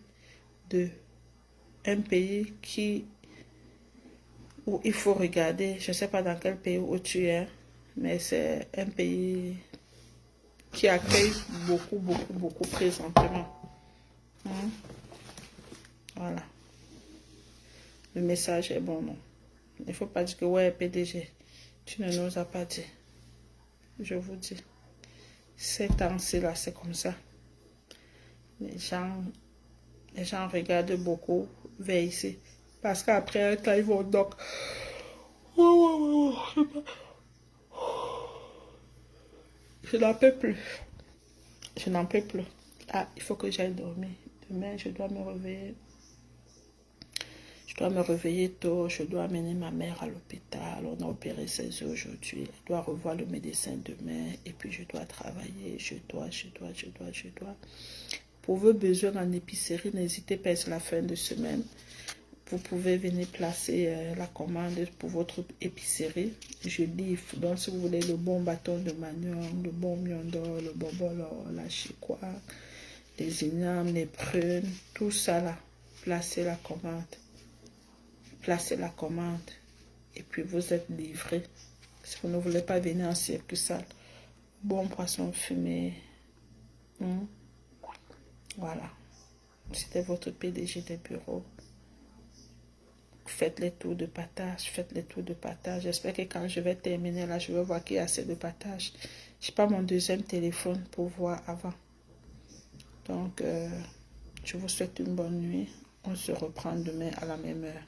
où il faut regarder. Je ne sais pas dans quel pays où tu es, mais c'est un pays qui accueille beaucoup présentement. Voilà. Le message est bon, non? Il ne faut pas dire que, ouais, PDG, tu ne nous as pas dit. Je vous dis. Ces temps-ci, là, c'est comme ça. Les gens regardent beaucoup vers ici. Parce qu'après un temps, ils vont donc... Je n'en peux plus. Je n'en peux plus. Ah, il faut que j'aille dormir. Demain, je dois me réveiller. Je dois me réveiller tôt. Je dois amener ma mère à l'hôpital. On a opéré ses yeux aujourd'hui. Elle doit revoir le médecin demain. Et puis, je dois travailler. Je dois. Pour vos besoins en épicerie, n'hésitez pas, c'est la fin de semaine. Vous pouvez venir placer la commande pour votre épicerie. Je livre. Donc, si vous voulez le bon bâton de manioc, le bon miondo, le bobolo, la chikwa, les ignames, les prunes, tout ça là, placez la commande. Placez la commande. Et puis, vous êtes livré. Si vous ne voulez pas venir en circuit sale, bon poisson fumé. Voilà. C'était votre PDG des bureaux. Faites les tours de partage, J'espère que quand je vais terminer là, je vais voir qu'il y a assez de partage. Je n'ai pas mon deuxième téléphone pour voir avant. Donc, je vous souhaite une bonne nuit. On se reprend demain à la même heure.